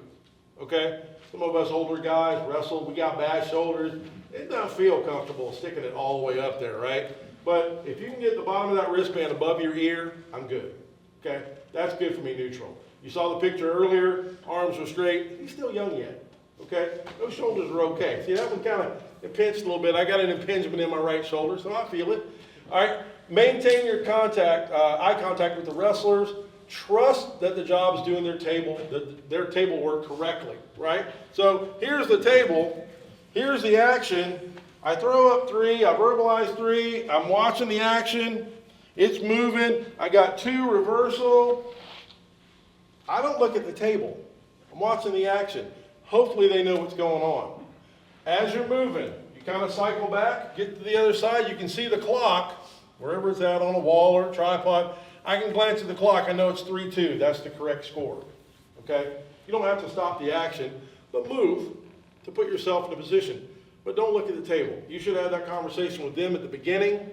Okay, some of us older guys wrestle, we got bad shoulders. It doesn't feel comfortable sticking it all the way up there, right? But if you can get the bottom of that wristband above your ear, I'm good. Okay, that's good for me neutral. You saw the picture earlier, arms are straight. He's still young yet. Okay, those shoulders are okay. See, that one kind of impinged a little bit. I got an impingement in my right shoulder, so I feel it. All right. Maintain your eye contact with the wrestlers. Trust that the job is doing their table work correctly, right? So here's the table. Here's the action. I throw up 3. I verbalize 3. I'm watching the action. It's moving. I got 2 reversal. I don't look at the table. I'm watching the action. Hopefully they know what's going on. As you're moving, you kind of cycle back, get to the other side. You can see the clock. Wherever it's at on a wall or a tripod, I can glance at the clock. I know it's 3-2. That's the correct score. Okay? You don't have to stop the action, but move to put yourself in a position. But don't look at the table. You should have that conversation with them at the beginning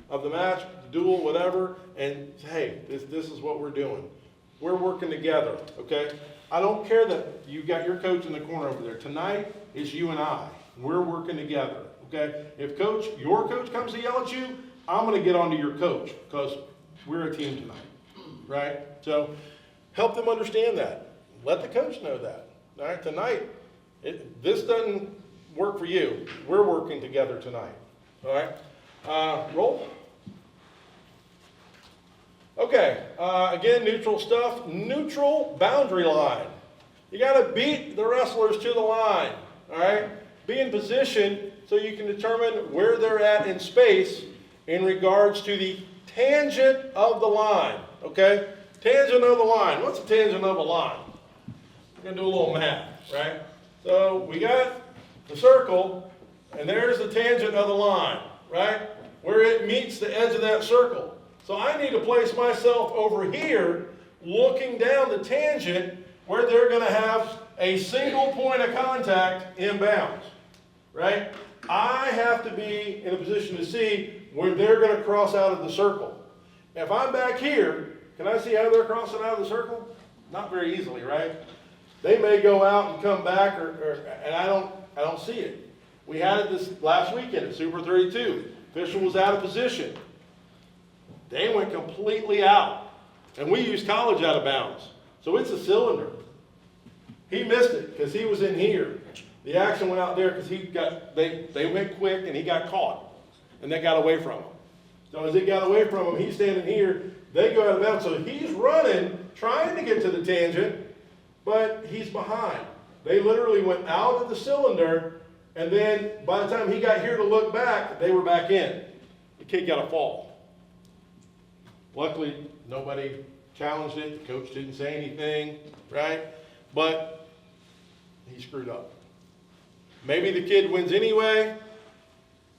of the match, the duel, whatever, and say, hey, this is what we're doing. We're working together. Okay? I don't care that you got your coach in the corner over there. Tonight is you and I. We're working together. Okay? If your coach comes to yell at you, I'm going to get onto your coach because we're a team tonight, right? So help them understand that. Let the coach know that. All right, tonight, this doesn't work for you. We're working together tonight. All right, roll. Okay, again, neutral stuff. Neutral boundary line. You got to beat the wrestlers to the line. All right, be in position so you can determine where they're at in space in regards to the tangent of the line, okay? Tangent of the line. What's the tangent of a line? We're going to do a little math, right? So we got the circle, and there's the tangent of the line, right? Where it meets the edge of that circle. So I need to place myself over here, looking down the tangent, where they're going to have a single point of contact inbounds, right? I have to be in a position to see where they're going to cross out of the circle. If I'm back here, can I see how they're crossing out of the circle? Not very easily, right? They may go out and come back, and I don't see it. We had it this last weekend at Super 32. Official was out of position. They went completely out. And we use college out of bounds. So it's a cylinder. He missed it because he was in here. The action went out there because they went quick and he got caught. And they got away from him. So as it got away from him, he's standing here, they go out of bounds. So he's running, trying to get to the tangent, but he's behind. They literally went out of the cylinder, and then by the time he got here to look back, they were back in. The kid got a fall. Luckily, nobody challenged it. The coach didn't say anything, right? But he screwed up. Maybe the kid wins anyway,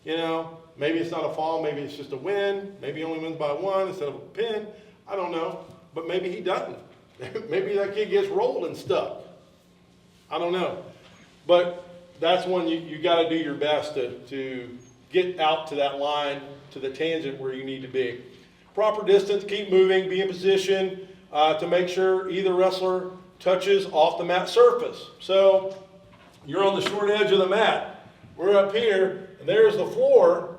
you know. Maybe it's not a fall, maybe it's just a win. Maybe he only wins by one instead of a pin. I don't know. But maybe he doesn't. Maybe that kid gets rolled and stuck. I don't know. But that's when you got to do your best to get out to that line, to the tangent where you need to be. Proper distance, keep moving, be in position to make sure either wrestler touches off the mat surface. So you're on the short edge of the mat. We're up here, and there's the floor.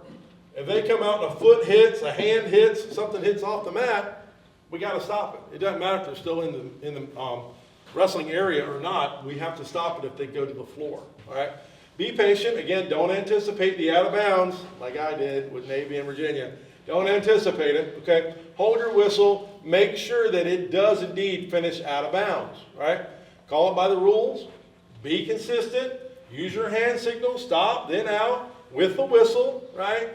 If they come out and a foot hits, a hand hits, something hits off the mat, we got to stop it. It doesn't matter if they're still in the wrestling area or not. We have to stop it if they go to the floor. All right. Be patient. Again, don't anticipate the out of bounds like I did with Navy and Virginia. Don't anticipate it. Okay. Hold your whistle. Make sure that it does indeed finish out of bounds. All right. Call it by the rules. Be consistent. Use your hand signal. Stop, then out with the whistle. Right.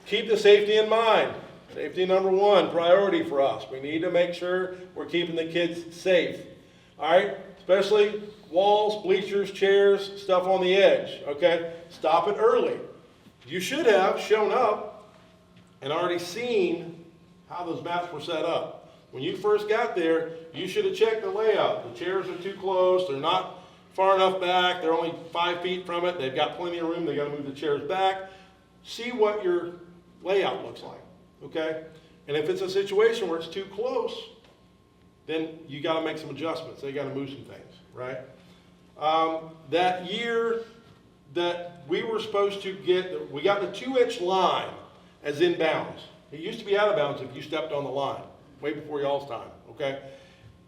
Keep the safety in mind. Safety number one, priority for us. We need to make sure we're keeping the kids safe. All right? Especially walls, bleachers, chairs, stuff on the edge. Okay? Stop it early. You should have shown up and already seen how those mats were set up. When you first got there, you should have checked the layout. The chairs are too close. They're not far enough back. They're only 5 feet from it. They've got plenty of room. They've got to move the chairs back. See what your layout looks like, okay? And if it's a situation where it's too close, then you got to make some adjustments. They got to move some things, right? That year that we were supposed to get, we got the 2-inch line as inbounds. It used to be out of bounds if you stepped on the line, way before y'all's time, okay?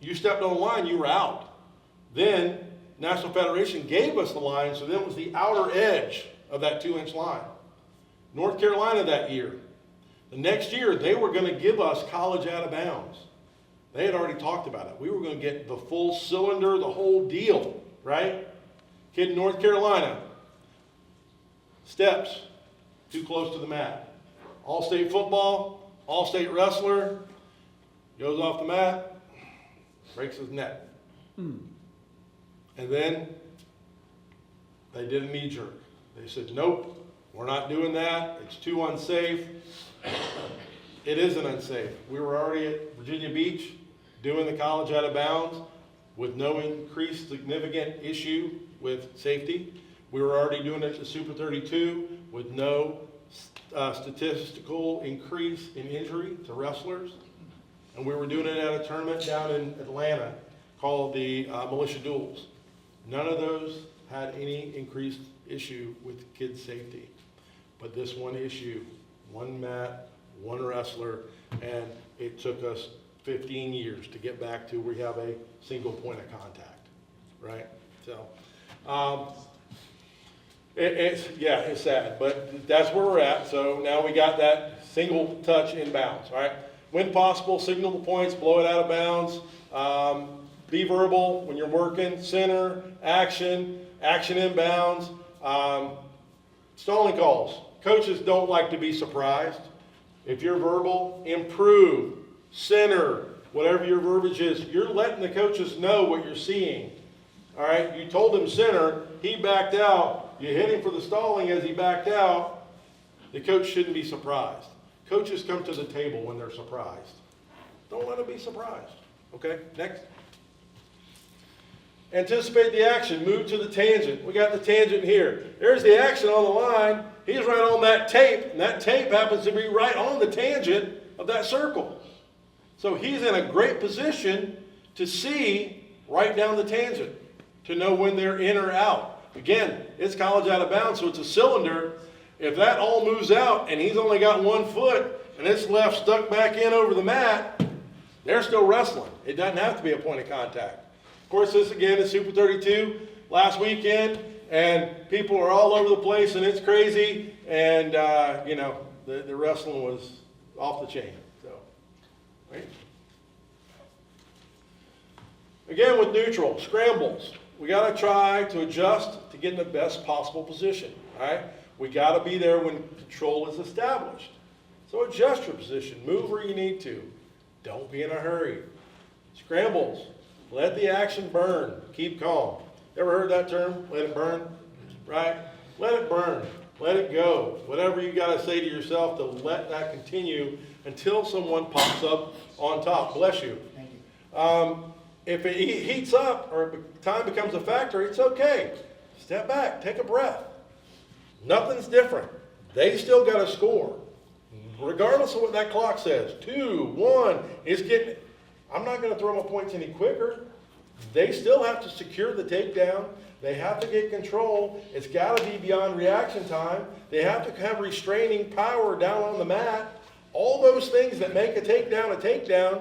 You stepped on the line, you were out. Then National Federation gave us the line, so then it was the outer edge of that 2-inch line. North Carolina that year. The next year, they were going to give us college out of bounds. They had already talked about it. We were going to get the full cylinder, the whole deal, right? Kid in North Carolina. Steps, too close to the mat. All-state football, all-state wrestler, goes off the mat, breaks his neck. And then they did a knee jerk. They said, nope. We're not doing that. It's too unsafe. It isn't unsafe. We were already at Virginia Beach doing the college out of bounds with no increased significant issue with safety. We were already doing it at Super 32 with no statistical increase in injury to wrestlers. And we were doing it at a tournament down in Atlanta called the Militia Duels. None of those had any increased issue with kids' safety. But this one issue, one mat, one wrestler, and it took us 15 years to get back to where we have a single point of contact, right? So, it's sad, but that's where we're at. So now we got that single touch inbounds, all right? When possible, signal the points, blow it out of bounds. Be verbal when you're working, center, action inbounds. Stalling calls. Coaches don't like to be surprised. If you're verbal, improve, center, whatever your verbiage is. You're letting the coaches know what you're seeing. All right? You told him center. He backed out. You hit him for the stalling as he backed out. The coach shouldn't be surprised. Coaches come to the table when they're surprised. Don't let them be surprised. Okay? Next. Anticipate the action. Move to the tangent. We got the tangent here. There's the action on the line. He's right on that tape, and that tape happens to be right on the tangent of that circle. So he's in a great position to see right down the tangent, to know when they're in or out. Again, it's college out of bounds, so it's a cylinder. If that all moves out and he's only got 1 foot and it's left stuck back in over the mat, They're still wrestling. It doesn't have to be a point of contact. Of course, this again is Super 32 last weekend, and people are all over the place, and it's crazy. And you know, the wrestling was off the chain. So, right. Again, with neutral scrambles, we got to try to adjust to get in the best possible position. All right, we got to be there when control is established. So adjust your position, move where you need to. Don't be in a hurry. Scrambles, let the action burn. Keep calm. Ever heard that term? Let it burn, right? Let it burn. Let it go. Whatever you got to say to yourself to let that continue until someone pops up on top. Bless you. Thank you. If it heats up or time becomes a factor, it's okay. Step back. Take a breath. Nothing's different. They still got to score. Regardless of what that clock says. 2, 1, it's getting, I'm not going to throw my points any quicker. They still have to secure the takedown. They have to get control. It's got to be beyond reaction time. They have to have restraining power down on the mat. All those things that make a takedown,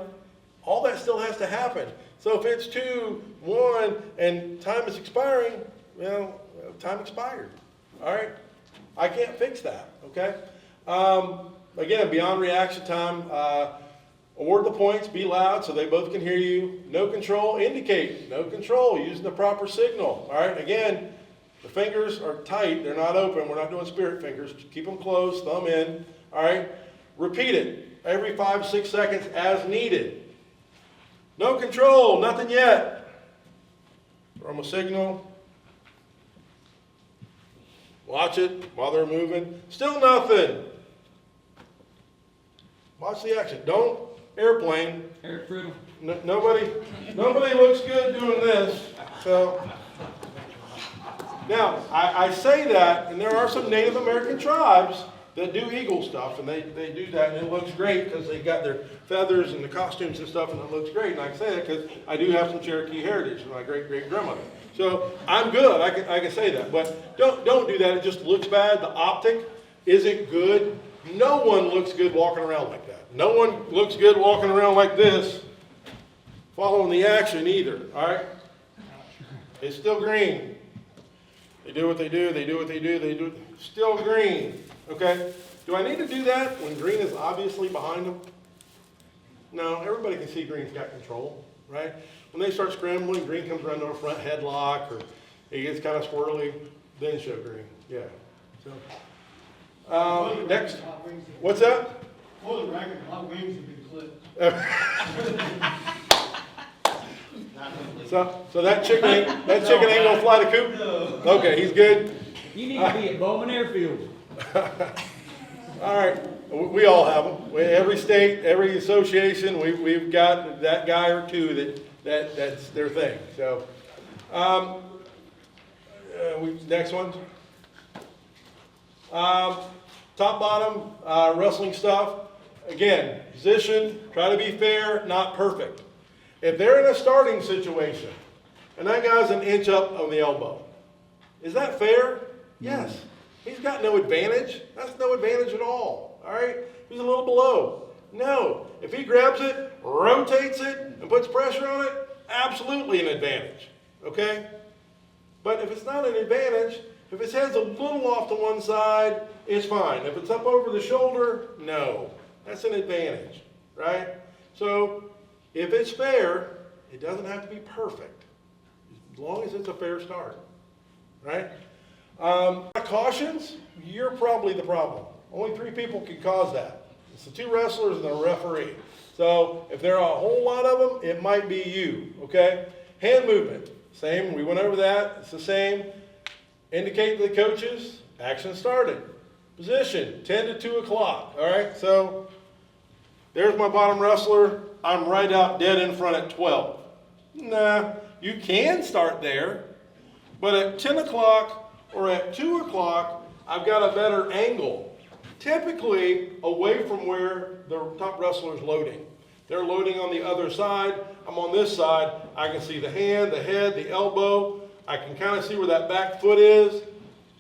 all that still has to happen. So if it's 2, 1, and time is expiring, well, time expired. All right? I can't fix that, okay? Again, beyond reaction time, award the points, be loud so they both can hear you. No control, indicate. No control, using the proper signal. All right, again, the fingers are tight. They're not open. We're not doing spirit fingers. Just keep them closed, thumb in. All right, repeat it every 5, 6 seconds as needed. No control, nothing yet. From a signal. Watch it while they're moving. Still nothing. Watch the action. Don't airplane. Eric Friddle. Nobody looks good doing this. So now I say that, and there are some Native American tribes that do eagle stuff, and they do that, and it looks great because they got their feathers and the costumes and stuff, and it looks great. And I say that because I do have some Cherokee heritage from my great-great-grandmother. So I'm good. I can say that, but don't do that. It just looks bad. The optic isn't good. No one looks good walking around like that. No one looks good walking around like this, following the action either, all right? It's still green. They do what they do, they do what they do, they do. Still green, okay? Do I need to do that when green is obviously behind them? No, everybody can see green's got control, right? When they start scrambling, green comes around to a front headlock, or it gets kind of squirrely, then show green, yeah. So. Next, what's that? For the record, my wings have been clipped. So that chicken ain't gonna fly the coop? Okay, he's good. You need to be at Bowman Airfield. All right, we all have them. Every state, every association, we've got that guy or two that's their thing. So, next one. Top, bottom, wrestling stuff. Again, position, try to be fair, not perfect. If they're in a starting situation, and that guy's an inch up on the elbow, is that fair? Yes. He's got no advantage. That's no advantage at all. All right? He's a little below. No. If he grabs it, rotates it, and puts pressure on it, absolutely an advantage. Okay? But if it's not an advantage, if his head's a little off to one side, it's fine. If it's up over the shoulder, no. That's an advantage, right? So if it's fair, it doesn't have to be perfect, as long as it's a fair start, right? Cautions, you're probably the problem. Only 3 people can cause that. It's the 2 wrestlers and the referee. So if there are a whole lot of them, it might be you, okay? Hand movement, same, we went over that, it's the same. Indicate to the coaches, action started. Position, 10 to 2 o'clock, all right? So there's my bottom wrestler. I'm right out dead in front at 12. Nah, you can start there, but at 10 o'clock or at 2 o'clock, I've got a better angle, typically away from where the top wrestler's loading. They're loading on the other side. I'm on this side. I can see the hand, the head, the elbow. I can kind of see where that back foot is.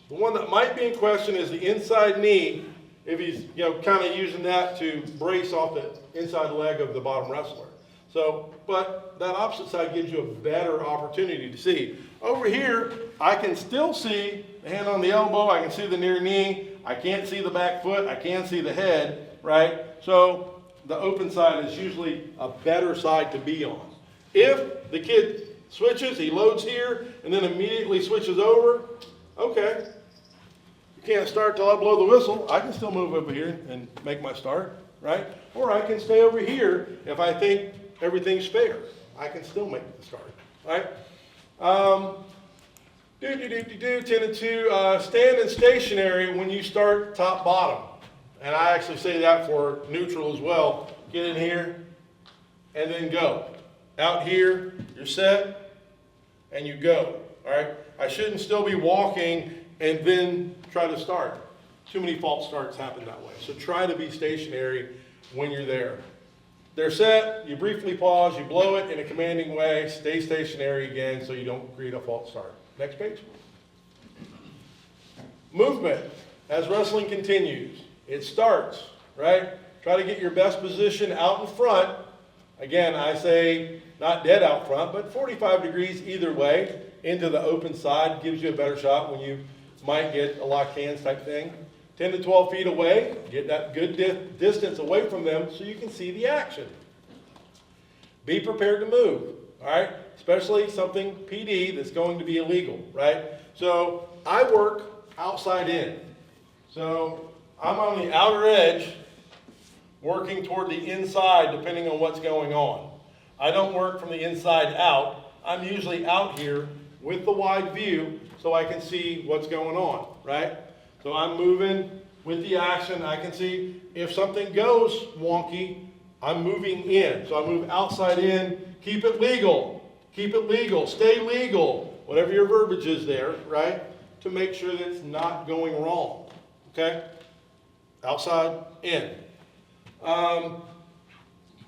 The one that might be in question is the inside knee, if he's kind of using that to brace off the inside leg of the bottom wrestler. So, but that opposite side gives you a better opportunity to see. Over here, I can still see the hand on the elbow, I can see the near knee, I can't see the back foot, I can see the head, right? So the open side is usually a better side to be on. If the kid switches, he loads here, and then immediately switches over, okay. You can't start till I blow the whistle. I can still move over here and make my start, right? Or I can stay over here if I think everything's fair. I can still make the start, right? Tended to stand in stationary when you start top bottom. And I actually say that for neutral as well. Get in here and then go. Out here, you're set and you go, all right? I shouldn't still be walking and then try to start. Too many false starts happen that way. So try to be stationary when you're there. They're set, you briefly pause, you blow it in a commanding way, stay stationary again so you don't create a false start. Next page. Movement as wrestling continues. It starts, right? Try to get your best position out in front. Again, I say not dead out front, but 45 degrees either way into the open side gives you a better shot when you might get a locked hands type thing. 10 to 12 feet away, get that good distance away from them so you can see the action. Be prepared to move, all right? Especially something PD that's going to be illegal, right? So I work outside in. So I'm on the outer edge working toward the inside depending on what's going on. I don't work from the inside out. I'm usually out here with the wide view so I can see what's going on, right? So I'm moving with the action. I can see if something goes wonky, I'm moving in. So I move outside in, keep it legal, stay legal, whatever your verbiage is there, right? To make sure that it's not going wrong, okay? Outside, in.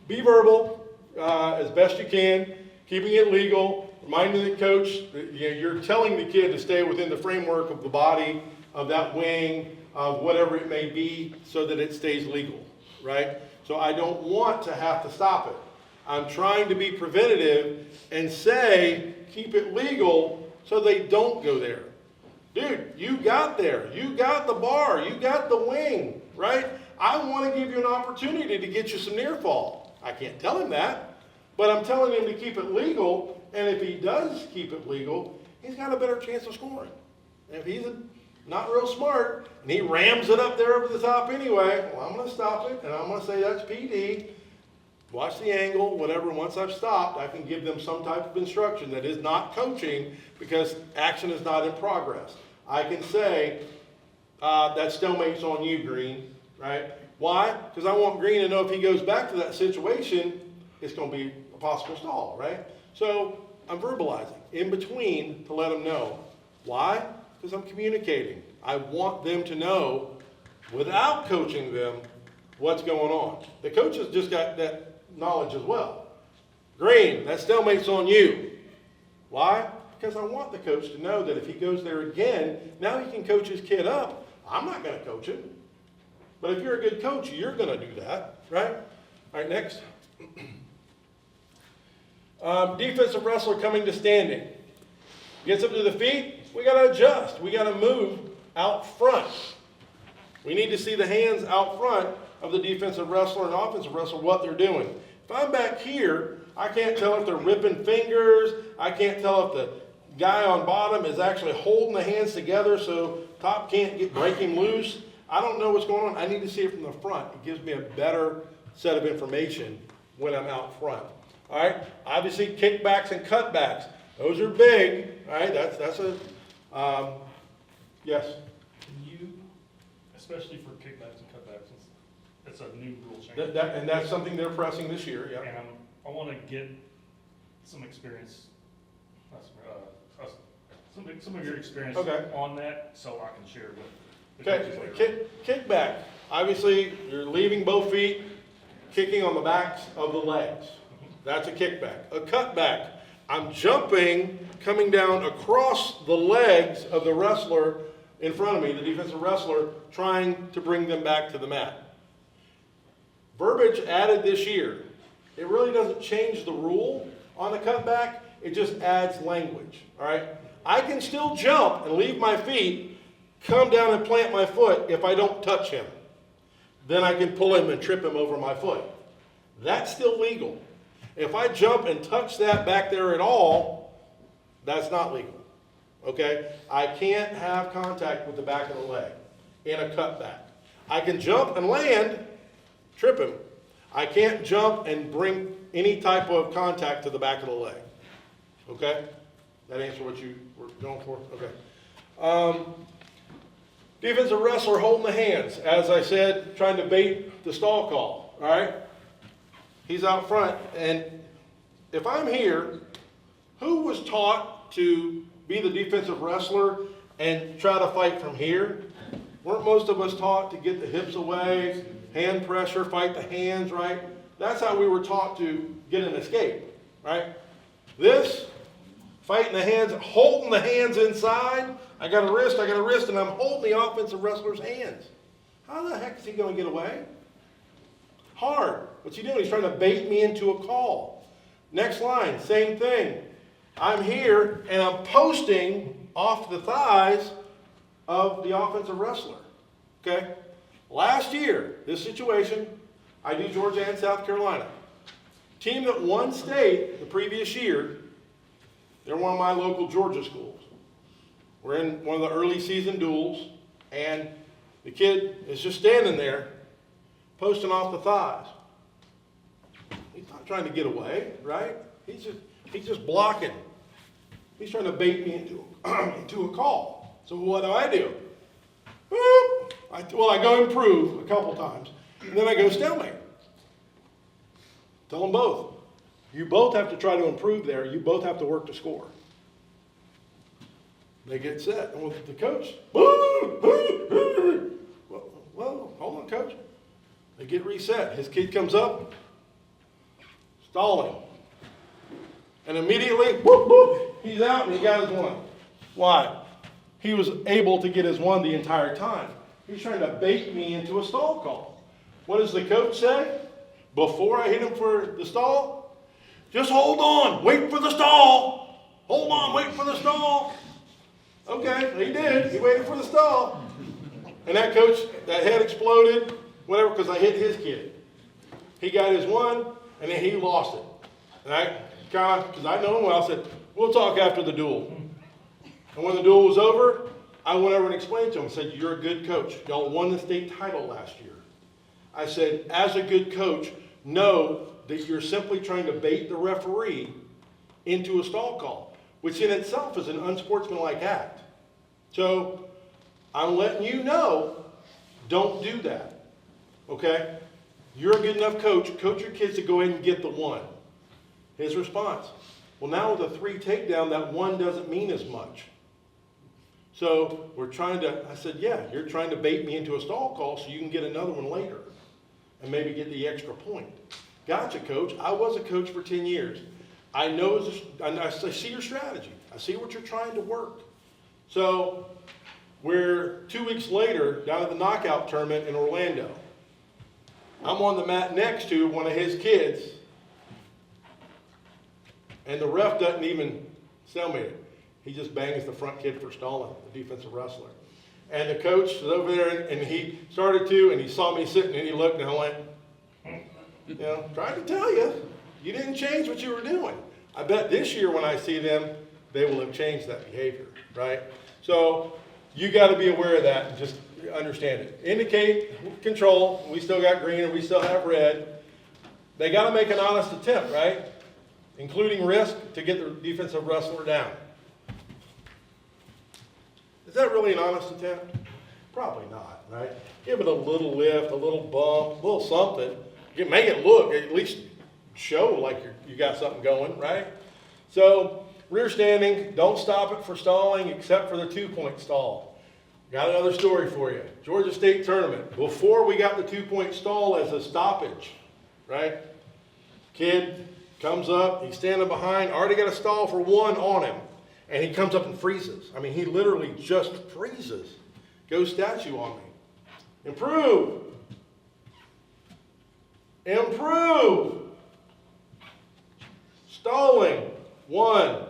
Be verbal as best you can, keeping it legal, reminding the coach that you're telling the kid to stay within the framework of the body, of that wing, of whatever it may be, so that it stays legal, right? So I don't want to have to stop it. I'm trying to be preventative and say, keep it legal so they don't go there. Dude, you got there. You got the bar. You got the wing, right? I want to give you an opportunity to get you some near fall. I can't tell him that, but I'm telling him to keep it legal, and if he does keep it legal, he's got a better chance of scoring. And if he's not real smart, and he rams it up there over the top anyway, well, I'm going to stop it, and I'm going to say that's PD. Watch the angle, whatever. Once I've stopped, I can give them some type of instruction that is not coaching because action is not in progress. I can say, that stalemate's on you, Green, right? Why? Because I want Green to know if he goes back to that situation, it's going to be a possible stall, right? So I'm verbalizing in between to let them know. Why? Because I'm communicating. I want them to know, without coaching them, what's going on. The coaches just got that knowledge as well. Green, that stalemate's on you. Why? Because I want the coach to know that if he goes there again, now he can coach his kid up. I'm not going to coach him. But if you're a good coach, you're going to do that, right? All right, next. Defensive wrestler coming to standing. Gets up to the feet. We got to adjust. We got to move out front. We need to see the hands out front of the defensive wrestler and offensive wrestler, what they're doing. If I'm back here, I can't tell if they're ripping fingers. I can't tell if the guy on bottom is actually holding the hands together so top can't break him loose. I don't know what's going on. I need to see it from the front. It gives me a better set of information when I'm out front. All right. Obviously, kickbacks and cutbacks. Those are big. All right. That's a yes. Can you, especially for kickbacks and cutbacks, it's a new rule change. And that's something they're pressing this year. Yeah. And I want to get some experience, some of your experience on that, so I can share with the coaches later. Kickback. Obviously, you're leaving both feet, kicking on the backs of the legs. That's a kickback. A cutback. I'm jumping, coming down across the legs of the wrestler in front of me, the defensive wrestler, trying to bring them back to the mat. Verbiage added this year. It really doesn't change the rule on the cutback. It just adds language, all right? I can still jump and leave my feet, come down and plant my foot if I don't touch him. Then I can pull him and trip him over my foot. That's still legal. If I jump and touch that back there at all, that's not legal, okay? I can't have contact with the back of the leg in a cutback. I can jump and land, trip him. I can't jump and bring any type of contact to the back of the leg, okay? That answer what you were going for? Okay. Defensive wrestler holding the hands. As I said, trying to bait the stall call, all right? He's out front, and if I'm here, who was taught to be the defensive wrestler and try to fight from here? Weren't most of us taught to get the hips away, hand pressure, fight the hands, right? That's how we were taught to get an escape, right? This, fighting the hands, holding the hands inside. I got a wrist, and I'm holding the offensive wrestler's hands. How the heck is he going to get away? Hard. What's he doing? He's trying to bait me into a call. Next line, same thing. I'm here, and I'm posting off the thighs of the offensive wrestler, okay? Last year, this situation, I do Georgia and South Carolina. Team that won state the previous year, they're one of my local Georgia schools. We're in one of the early season duels, and the kid is just standing there, posting off the thighs. He's not trying to get away, right? He's just blocking. He's trying to bait me into a call. So what do? I go improve a couple times, and then I go stalemate. Tell them both. You both have to try to improve there. You both have to work to score. They get set. And with the coach, well, hold on, coach. They get reset. His kid comes up, stalling. And immediately, whoop, whoop, he's out and he got his one. Why? He was able to get his one the entire time. He's trying to bait me into a stall call. What does the coach say? Before I hit him for the stall, just hold on, wait for the stall. Hold on, wait for the stall. Okay, he did. He waited for the stall. And that coach, that head exploded, whatever, because I hit his kid. He got his one, and then he lost it. And I kind of, because I know him well, I said, we'll talk after the duel. And when the duel was over, I went over and explained to him. I said, you're a good coach. Y'all won the state title last year. I said, as a good coach, know that you're simply trying to bait the referee into a stall call, which in itself is an unsportsmanlike act. So I'm letting you know, don't do that, okay? You're a good enough coach. Coach your kids to go ahead and get the one. His response, well, now with a 3 takedown, that one doesn't mean as much. So we're trying to, I said, yeah, you're trying to bait me into a stall call so you can get another one later and maybe get the extra point. Gotcha, coach. I was a coach for 10 years. I know, I see your strategy. I see what you're trying to work. So we're 2 weeks later down at the knockout tournament in Orlando. I'm on the mat next to one of his kids, and the ref doesn't even stalemate it. He just bangs the front kid for stalling, the defensive wrestler. And the coach is over there, and he started to, and he saw me sitting, and he looked, and I went, you know, trying to tell you, you didn't change what you were doing. I bet this year when I see them, they will have changed that behavior, right? So you got to be aware of that and just understand it. Indicate, control, we still got green and we still have red. They got to make an honest attempt, right? Including risk to get the defensive wrestler down. Is that really an honest attempt? Probably not, right? Give it a little lift, a little bump, a little something. You make it look, at least show like you got something going, right? So, rear standing, don't stop it for stalling except for the 2-point stall. Got another story for you. Georgia State tournament. Before we got the 2-point stall as a stoppage, right? Kid comes up, he's standing behind, already got a stall for 1 on him. And he comes up and freezes. I mean, he literally just freezes. Goes statue on me. Improve. Improve. Stalling. 1.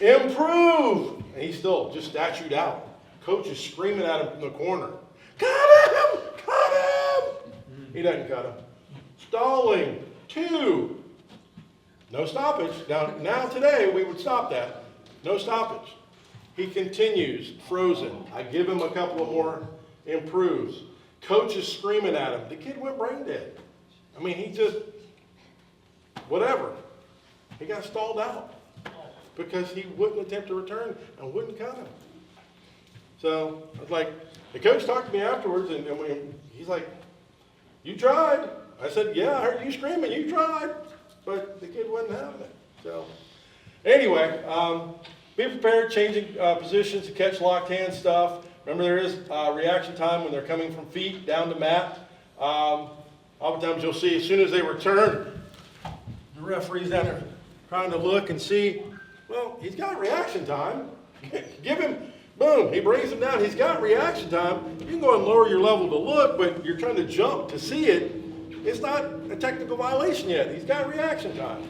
Improve. And he's still just statued out. Coach is screaming at him from the corner. Cut him! Cut him! He doesn't cut him. Stalling. 2. No stoppage. Now today we would stop that. No stoppage. He continues, frozen. I give him a couple of more improves. Coach is screaming at him. The kid went brain dead. I mean, he just, whatever. He got stalled out because he wouldn't attempt to return and wouldn't cut him. So I was like, the coach talked to me afterwards, and he's like, you tried. I said, yeah, I heard you screaming. You tried. But the kid wasn't having it. So anyway, be prepared, changing positions to catch locked hand stuff. Remember, there is reaction time when they're coming from feet down to mat. Oftentimes you'll see as soon as they return, the referee's down there trying to look and see, well, he's got reaction time. Give him, boom, he brings him down. He's got reaction time. You can go and lower your level to look, but you're trying to jump to see it. It's not a technical violation yet. He's got reaction time.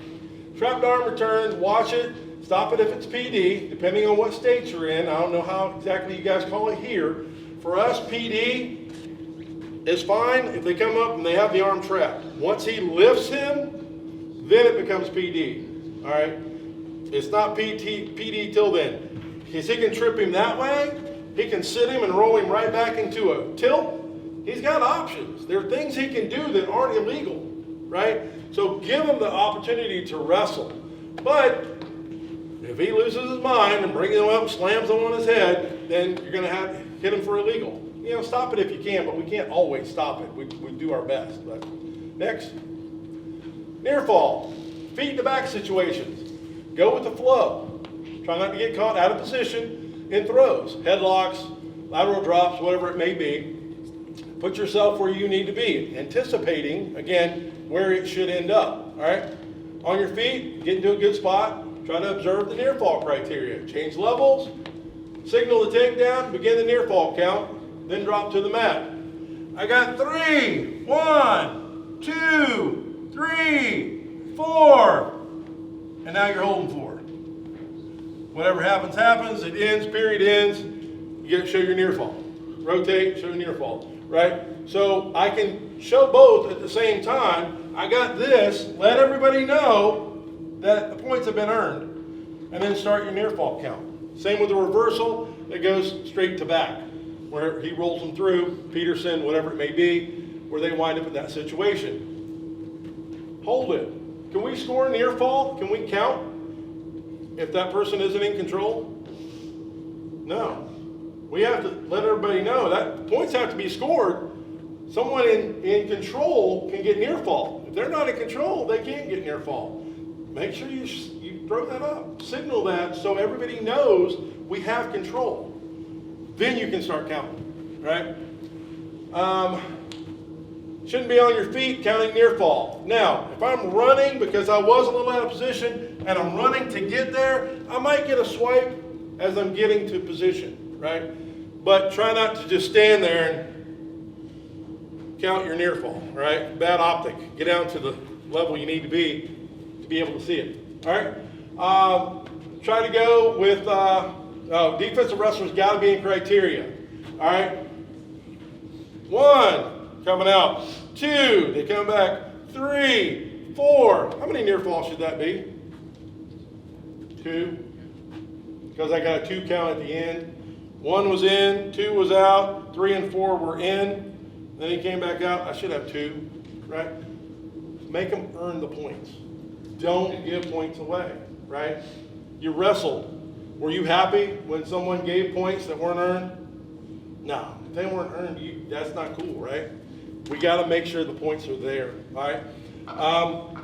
Trapped arm return, watch it. Stop it if it's PD, depending on what state you're in. I don't know how exactly you guys call it here. For us, PD is fine if they come up and they have the arm trapped. Once he lifts him, then it becomes PD. All right? It's not PD till then. Because he can trip him that way. He can sit him and roll him right back into a tilt. He's got options. There are things he can do that aren't illegal, right? So give him the opportunity to wrestle. But if he loses his mind and brings him up and slams him on his head, then you're going to hit him for illegal. You know, stop it if you can, but we can't always stop it. We do our best. But next, near fall, feet in the back situations. Go with the flow. Try not to get caught out of position in throws, headlocks, lateral drops, whatever it may be. Put yourself where you need to be, anticipating, again, where it should end up. All right? On your feet, get into a good spot. Try to observe the near fall criteria. Change levels, signal the takedown, begin the near fall count, then drop to the mat. I got 3, 1, 2, 3, 4, and now you're holding 4. Whatever happens, happens. It ends, period ends. You get to show your near fall. Rotate, show your near fall, right? So I can show both at the same time. I got this, let everybody know that the points have been earned, and then start your near fall count. Same with the reversal, it goes straight to back, where he rolls them through, Peterson, whatever it may be, where they wind up in that situation. Hold it. Can we score near fall? Can we count if that person isn't in control? No. We have to let everybody know that points have to be scored. Someone in control can get near fall. If they're not in control, they can't get near fall. Make sure you throw that up. Signal that so everybody knows we have control. Then you can start counting, right? Shouldn't be on your feet counting near fall. Now, if I'm running because I was a little out of position and I'm running to get there, I might get a swipe as I'm getting to position, right? But try not to just stand there and count your near fall, right? Bad optic. Get down to the level you need to be able to see it, all right? Try to go with, defensive wrestlers got to be in criteria, all right? 1, coming out. 2, they come back. 3, 4. How many near falls should that be? 2, because I got a 2 count at the end. 1 was in, 2 was out, 3 and 4 were in. Then he came back out. I should have 2, right? Make them earn the points. Don't give points away, right? You wrestled. Were you happy when someone gave points that weren't earned? No, if they weren't earned, that's not cool, right? We got to make sure the points are there, all right?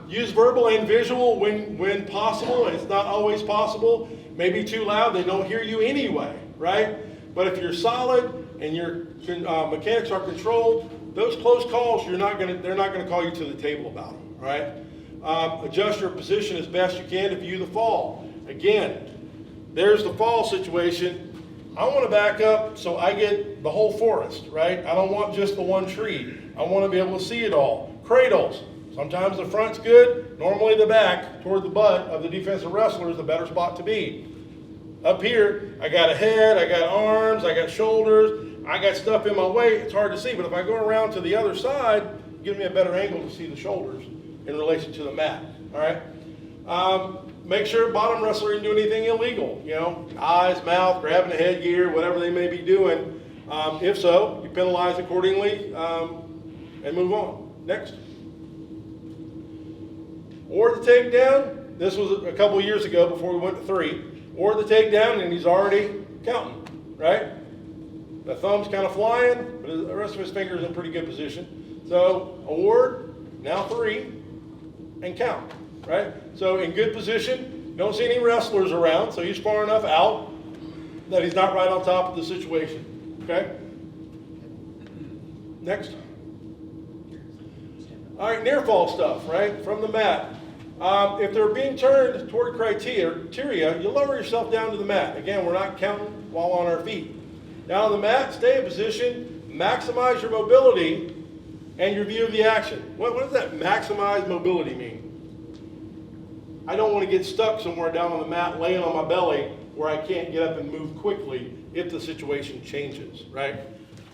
Use verbal and visual when possible. It's not always possible. Maybe too loud, they don't hear you anyway, right? But if you're solid and your mechanics are controlled, those close calls, they're not going to call you to the table about them, all right? Adjust your position as best you can to view the fall. Again, there's the fall situation. I want to back up so I get the whole forest, right? I don't want just the one tree. I want to be able to see it all. Cradles, Sometimes the front's good, normally the back, toward the butt of the defensive wrestler is the better spot to be. Up here, I got a head, I got arms, I got shoulders, I got stuff in my way, it's hard to see, but if I go around to the other side, it gives me a better angle to see the shoulders in relation to the mat, all right? Make sure bottom wrestler didn't do anything illegal, you know, eyes, mouth, grabbing the headgear, whatever they may be doing. If so, you penalize accordingly and move on. Next. Or the takedown. This was a couple of years ago before we went to 3. Or the takedown, and he's already counting, right? The thumb's kind of flying, but the rest of his fingers in pretty good position. So award, now 3, and count, right? So in good position, don't see any wrestlers around, so he's far enough out that he's not right on top of the situation, okay? Next. All right, near fall stuff, right, from the mat. If they're being turned toward criteria, you lower yourself down to the mat. Again, we're not counting while on our feet. Down on the mat, stay in position, maximize your mobility and your view of the action. What does that maximize mobility mean? I don't want to get stuck somewhere down on the mat laying on my belly where I can't get up and move quickly if the situation changes, right?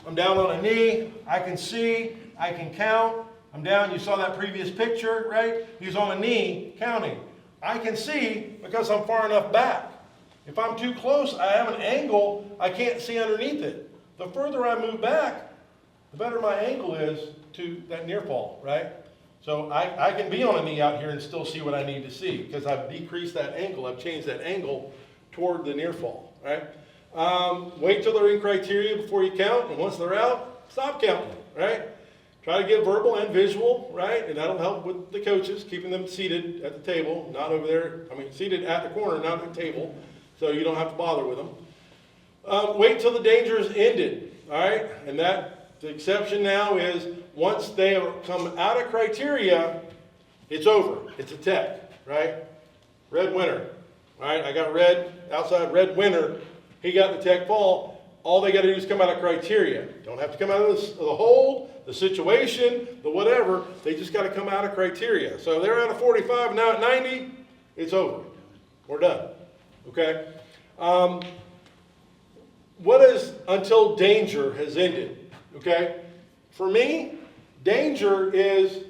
I'm down on a knee, I can see, I can count. I'm down, you saw that previous picture, right? He's on a knee counting. I can see because I'm far enough back. If I'm too close, I have an angle, I can't see underneath it. The further I move back, the better my angle is to that near fall, right? So I can be on a knee out here and still see what I need to see because I've decreased that angle, I've changed that angle toward the near fall, right? Wait till they're in criteria before you count, and once they're out, stop counting, right? Try to get verbal and visual, right? And that'll help with the coaches, keeping them seated at the table, not over there. I mean, seated at the corner, not at the table, so you don't have to bother with them. Wait till the danger is ended, all right? And the exception now is once they have come out of criteria, it's over. It's a tech, right? Red winner, all right? I got red outside, red winner. He got the tech fall. All they got to do is come out of criteria. Don't have to come out of the hold, the situation, the whatever. They just got to come out of criteria. So they're at a 45, now at 90, it's over. We're done. Okay? What is until danger has ended? Okay? For me, danger is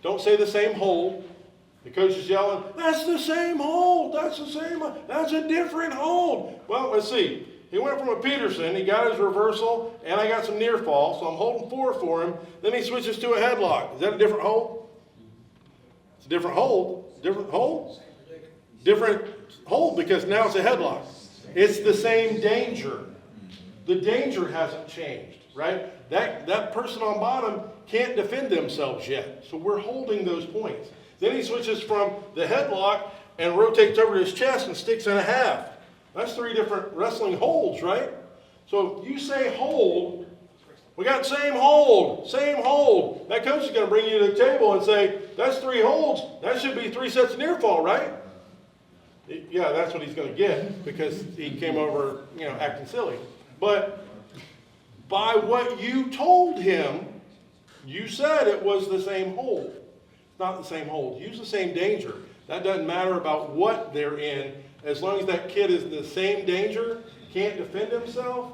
don't say the same hold. The coach is yelling, that's the same hold, that's the same, that's a different hold. Well, let's see. He went from a Peterson, he got his reversal, and I got some near fall, so I'm holding 4 for him. Then he switches to a headlock. Is that a different hold? It's a different hold. Different hold? Different hold because now it's a headlock. It's the same danger. The danger hasn't changed, right? That person on bottom can't defend themselves yet, so we're holding those points. Then he switches from the headlock and rotates over to his chest and sticks in a half. That's 3 different wrestling holds, right? So if you say hold, we got same hold, same hold. That coach is going to bring you to the table and say, that's 3 holds. That should be 3 sets of near fall, right? Yeah, that's what he's going to get because he came over, acting silly. But by what you told him, you said it was the same hold. It's not the same hold. Use the same danger. That doesn't matter about what they're in. As long as that kid is in the same danger, can't defend himself,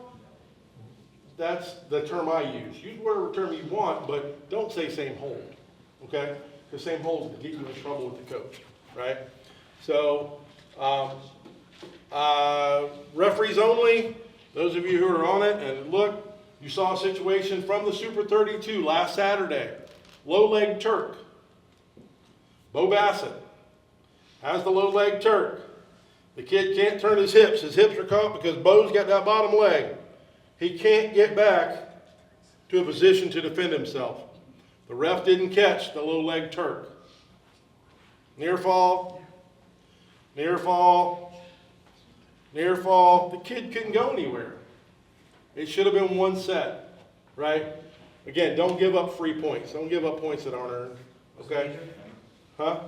that's the term I use. Use whatever term you want, but don't say same hold, okay? Because same holds will get you in trouble with the coach, right? So, referees only, those of you who are on it, and look, you saw a situation from the Super 32 last Saturday. Low leg Turk. Bo Bassett has the low leg Turk. The kid can't turn his hips. His hips are caught because Bo's got that bottom leg. He can't get back to a position to defend himself. The ref didn't catch the low leg Turk. Near fall, near fall, near fall. The kid couldn't go anywhere. It should have been 1 set, right? Again, don't give up free points. Don't give up points that aren't earned, okay? Huh?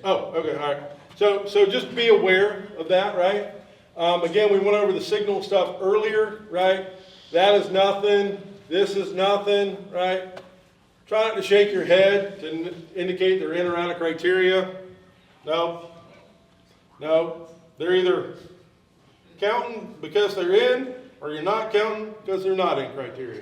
Oh, okay, all right. So just be aware of that, right? Again, we went over the signal stuff earlier, right? That is nothing. This is nothing, right? Try not to shake your head to indicate they're in or out of criteria. No. No. They're either counting because they're in, or you're not counting because they're not in criteria.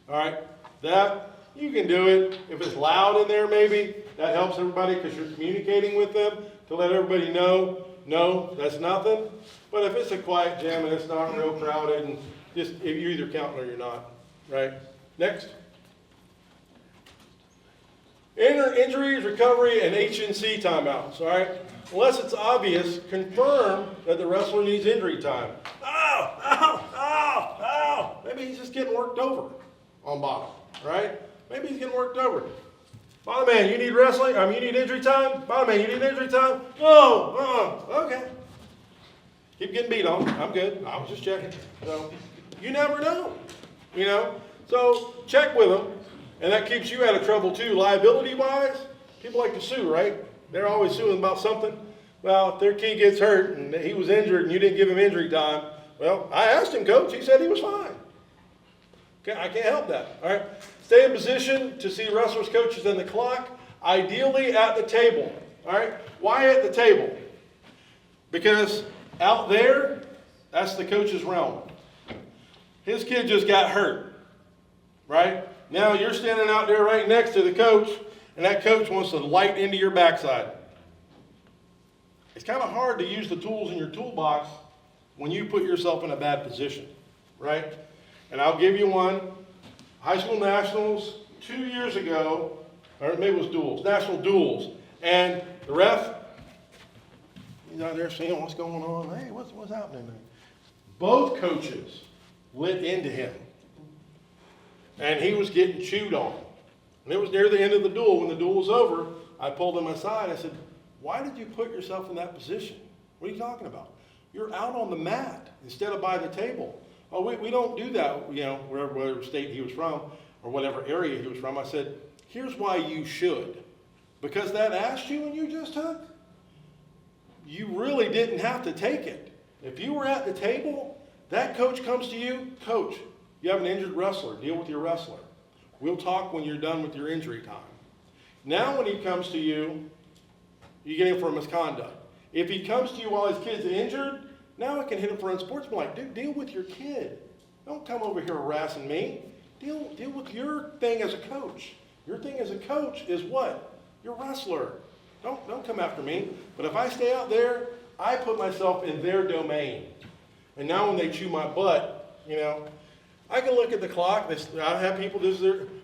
All right? That, you can do it. If it's loud in there maybe, that helps everybody because you're communicating with them to let everybody know, no, that's nothing. But if it's a quiet gym and it's not real crowded, and just, if you're either counting or you're not. Right? Next. Injuries, recovery, and HNC timeouts, all right? Unless it's obvious, confirm that the wrestler needs injury time. Ow, ow, ow, ow. Maybe he's just getting worked over on bottom, right? Maybe he's getting worked over. Bottom man, you need wrestling? You need injury time? Bottom man, you need injury time? No, okay. Keep getting beat on. I'm good. I was just checking. So, you never know, you know? So, check with them. And that keeps you out of trouble too. Liability-wise, people like to sue, right? They're always suing about something. Well, if their kid gets hurt and he was injured and you didn't give him injury time, well, I asked him, coach. He said he was fine. Okay, I can't help that. All right. Stay in position to see wrestlers, coaches, and the clock. Ideally at the table. All right. Why at the table? Because out there, that's the coach's realm. His kid just got hurt, right? Now you're standing out there right next to the coach, and that coach wants to light into your backside. It's kind of hard to use the tools in your toolbox when you put yourself in a bad position, right? And I'll give you one. High school nationals 2 years ago, or maybe it was duels, national duels, and the ref, he's out there seeing what's going on. Hey, what's happening there? Both coaches lit into him. And he was getting chewed on. And it was near the end of the duel. When the duel was over, I pulled him aside. I said, why did you put yourself in that position? What are you talking about? You're out on the mat instead of by the table. Oh, we don't do that, you know, whatever state he was from or whatever area he was from. I said, here's why you should. Because that ass chewing you just took, you really didn't have to take it. If you were at the table, that coach comes to you, coach, you have an injured wrestler, deal with your wrestler. We'll talk when you're done with your injury time. Now when he comes to you, you get him for misconduct. If he comes to you while his kid's injured, now I can hit him for unsportsmanlike. Dude, deal with your kid. Don't come over here harassing me. Deal with your thing as a coach. Your thing as a coach is what? Your wrestler. Don't come after me. But if I stay out there, I put myself in their domain. And now when they chew my butt, you know, I can look at the clock. I have people,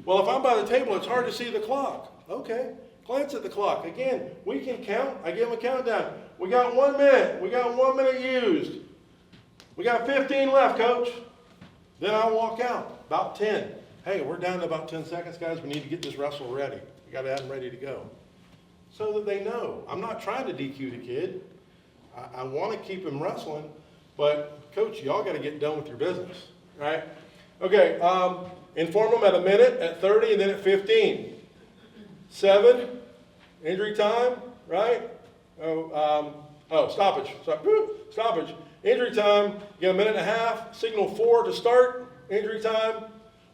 well, if I'm by the table, it's hard to see the clock. Okay, glance at the clock. Again, we can count. I give them a countdown. We got 1 minute. We got 1 minute used. We got 15 left, coach. Then I walk out, about 10. Hey, we're down to about 10 seconds, guys. We need to get this wrestle ready. We got to have them ready to go. So that they know. I'm not trying to DQ the kid. I want to keep him wrestling. But, coach, y'all got to get done with your business, right? Okay, inform them at a minute, at 30, and then at 15. 7, injury time, right? Stoppage. Stoppage. Injury time, you get a minute and a half. Signal 4 to start. Injury time.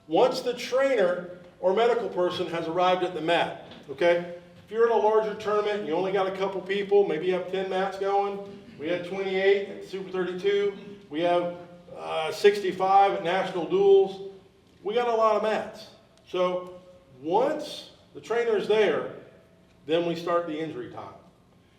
Once the trainer or medical person has arrived at the mat, okay? If you're in a larger tournament and you only got a couple people, maybe you have 10 mats going. We had 28 at Super 32. We have 65 at national duels. We got a lot of mats. So once the trainer is there, then we start the injury time.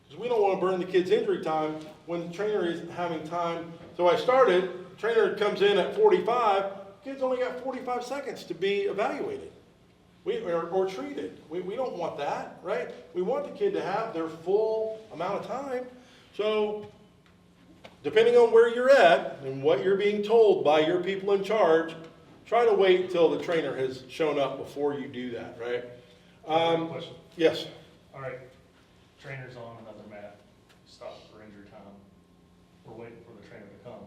Because we don't want to burn the kid's injury time when the trainer isn't having time. So I started, the trainer comes in at 45, the kid's only got 45 seconds to be evaluated or treated. We don't want that, right? We want the kid to have their full amount of time. So depending on where you're at and what you're being told by your people in charge, try to wait until the trainer has shown up before you do that, right? Question. Yes. All right, trainer's on another mat, stop for injury time. We're waiting for the trainer to come.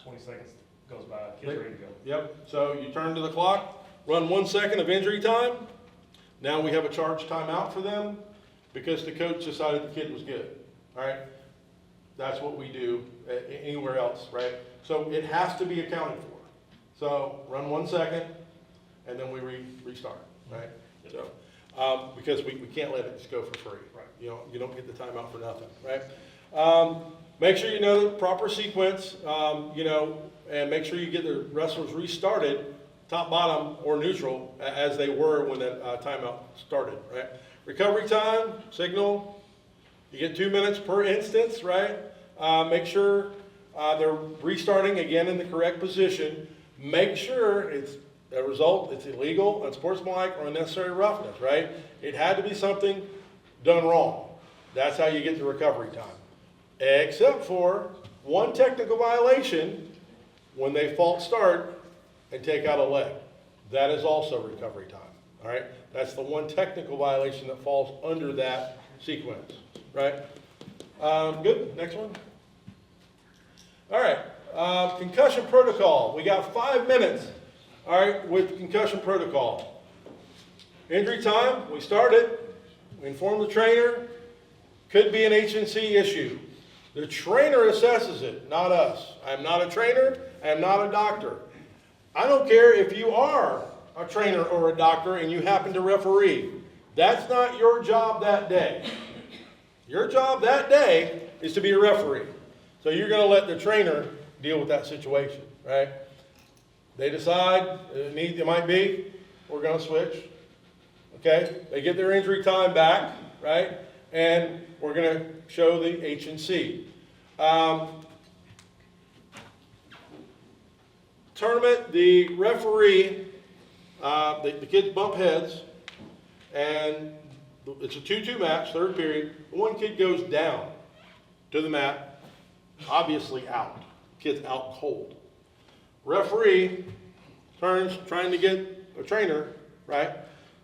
20 seconds goes by, kid's ready to go. Yep, so you turn to the clock, run 1 second of injury time. Now we have a charge timeout for them because the coach decided the kid was good, all right? That's what we do anywhere else, right? So it has to be accounted for. So run 1 second, and then we restart, right? So, because we can't let it just go for free. Right. You don't get the timeout for nothing, right? Make sure you know the proper sequence, and make sure you get the wrestlers restarted, top, bottom, or neutral, as they were when the timeout started, right? Recovery time, signal, you get 2 minutes per instance, right? Make sure they're restarting again in the correct position. Make sure it's illegal, unsportsmanlike, or unnecessary roughness, right? It had to be something done wrong. That's how you get the recovery time. Except for one technical violation when they false start and take out a leg. That is also recovery time, all right? That's the one technical violation that falls under that sequence, right? Good, next one. All right, concussion protocol. We got 5 minutes, all right, with concussion protocol. Injury time, we started. We inform the trainer. Could be an H&C issue. The trainer assesses it, not us. I am not a trainer. I am not a doctor. I don't care if you are a trainer or a doctor and you happen to referee. That's not your job that day. Your job that day is to be a referee. So you're going to let the trainer deal with that situation, right? They decide it might be, we're going to switch. Okay? They get their injury time back, right? And we're going to show the H&C. Tournament, the referee, the kids bump heads, and it's a 2-2 match, third period. One kid goes down to the mat, obviously out. Kid's out cold. Referee turns, trying to get a trainer, right?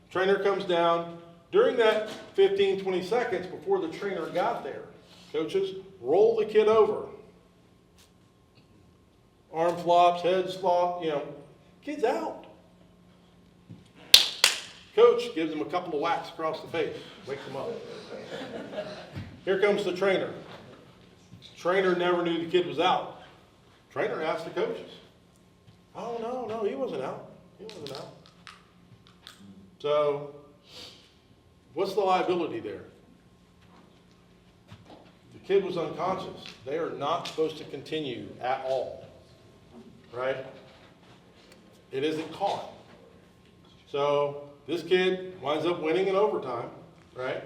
Trainer comes down. During that 15, 20 seconds before the trainer got there, coaches, roll the kid over. Arm flops, head flop, kid's out. Coach gives him a couple of whacks across the face, wakes him up. Here comes the trainer. Trainer never knew the kid was out. Trainer asked the coaches. Oh, no, he wasn't out. He wasn't out. So, what's the liability there? The kid was unconscious. They are not supposed to continue at all, right? It isn't caught. So this kid winds up winning in overtime, right?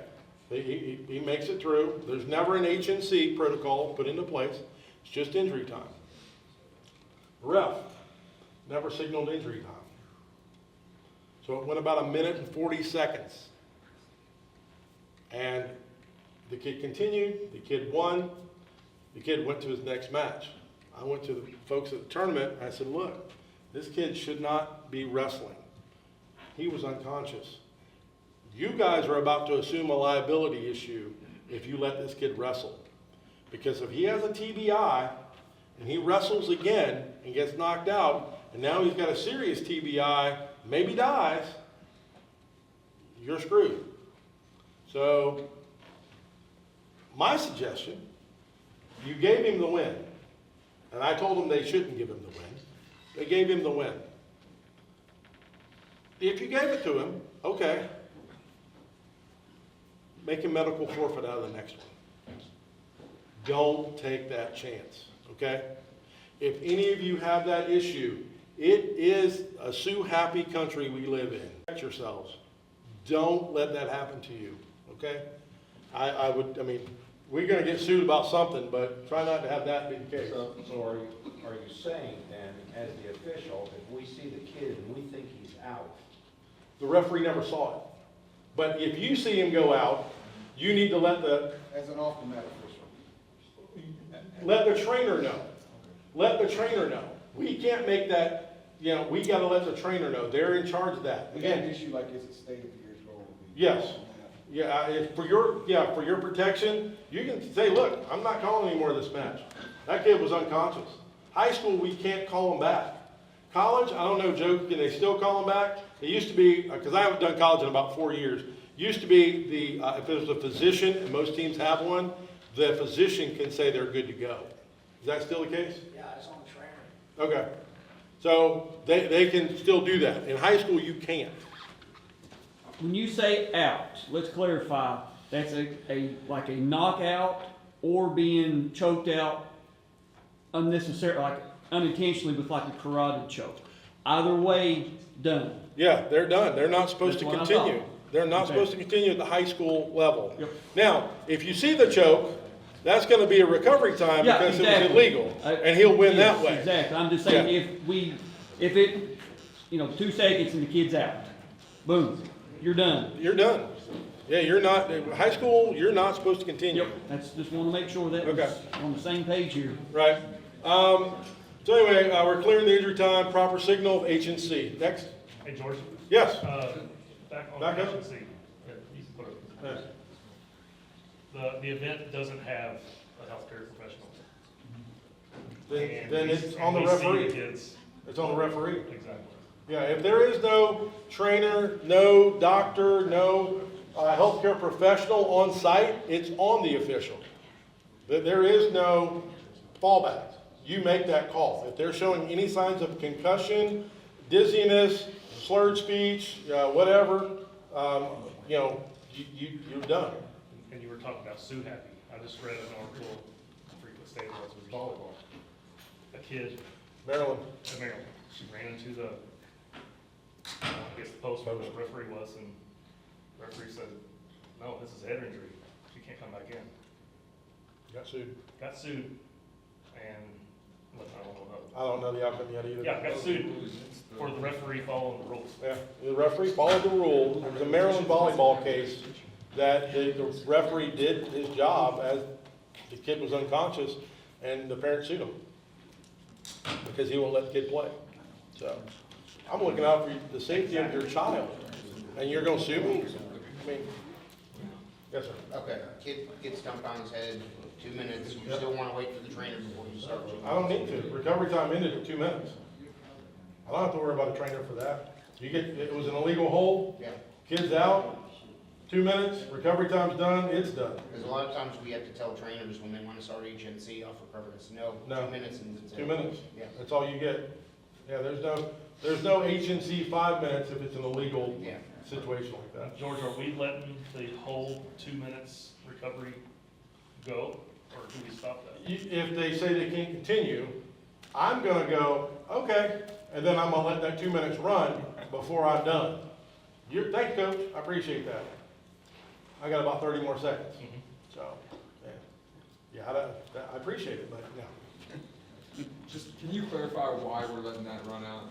He makes it through. There's never an H&C protocol put into place. It's just injury time. Ref never signaled injury time. So it went about 1 minute and 40 seconds. And the kid continued, the kid won, the kid went to his next match. I went to the folks at the tournament, and I said, look, this kid should not be wrestling. He was unconscious. You guys are about to assume a liability issue if you let this kid wrestle. Because if he has a TBI, and he wrestles again and gets knocked out, and now he's got a serious TBI, maybe dies, you're screwed. So, my suggestion, you gave him the win. And I told them they shouldn't give him the win. They gave him the win. If you gave it to him, okay. Make him medical forfeit out of the next one. Don't take that chance, okay? If any of you have that issue, it is a sue-happy country we live in. Protect yourselves. Don't let that happen to you, okay? We're going to get sued about something, but try not to have that be the case. So are you saying then, as the official, if we see the kid and we think he's out? The referee never saw it. But if you see him go out, you need to let the As an off-the-mat official. let the trainer know. Let the trainer know. We can't make that, we got to let the trainer know. They're in charge of that. Again, Again, issue like this is stated years ago. yes. Yeah, for your protection, you can say, look, I'm not calling any more of this match. That kid was unconscious. High school, we can't call him back. College, I don't know, Joe, can they still call him back? It used to be, because I haven't done college in about 4 years, used to be if there's a physician, and most teams have one, the physician can say they're good to go. Is that still the case? Yeah, it's on the trainer. Okay. So they can still do that. In high school, you can't. When you say out, let's clarify, that's like a knockout or being choked out unnecessarily, like unintentionally with like a carotid choke. Either way, done. Yeah, they're done. They're not supposed to That's what I continue. thought. They're not Okay. supposed to continue at the high school level. Yep. Now, if you see the choke, that's gonna be a recovery time Yeah, because it exactly. was illegal, and he'll win that Yes, way. Exactly, I'm just saying, Yeah. if it, 2 seconds and the kid's out, boom, you're done. You're done. Yeah, you're not, high school, you're not supposed to continue. Yep, that's, just wanna make sure that Okay. was on the same page here. Right. So anyway, we're clearing the injury time, proper signal of H&C. Next. Hey, George, Yes. back on Back up. efficiency. Yeah, you can put it. The event doesn't have a healthcare professional. And Then we- it's on the and we see referee. kids- It's on the referee. Exactly. Yeah, if there is no trainer, no doctor, no healthcare professional on site, it's on the official. There is no fallback. You make that call. If they're showing any signs of concussion, dizziness, slurred speech, whatever, you're done. And you were talking about Sue Happy. I just read an article, I forget what state it was volleyball. A kid Maryland. in Maryland, she ran into the, I guess the post where the referee was, and the referee said, no, this is a head injury. She can't come back in. Got sued. Got sued, and, look, I don't know. I don't know the outcome yet either. Yeah, got sued for the referee following the rules. Yeah, the referee followed the rule. There was a Maryland volleyball case that the referee did his job as the kid was unconscious, and the parent sued him because he won't let the kid play. So I'm looking out for the safety of your child, and you're going to sue me? I mean, yes, sir. Okay, kid gets dumped on his head, 2 minutes, you still wanna wait for the trainer before you start? I don't need to. Recovery time ended at 2 minutes. I don't have to worry about a trainer for that. It was an illegal hold, Yeah, kid's out, 2 minutes, recovery time's done, it's done. because a lot of times we have to tell trainers when they wanna start HNC off recovery, it's no, No. 2 minutes and it's. 2 minutes. Yeah, That's all you get. Yeah, there's no H&C 5 minutes if it's an illegal yeah. situation like that. George, are we letting the whole 2 minutes recovery go, or do we stop that? If they say they can't continue, I'm gonna go, okay, and then I'm gonna let that 2 minutes run before I'm done. Thank you, coach, I appreciate that. I got about 30 more seconds, so, yeah, I appreciate it, but no. Just, can you clarify why we're letting that run out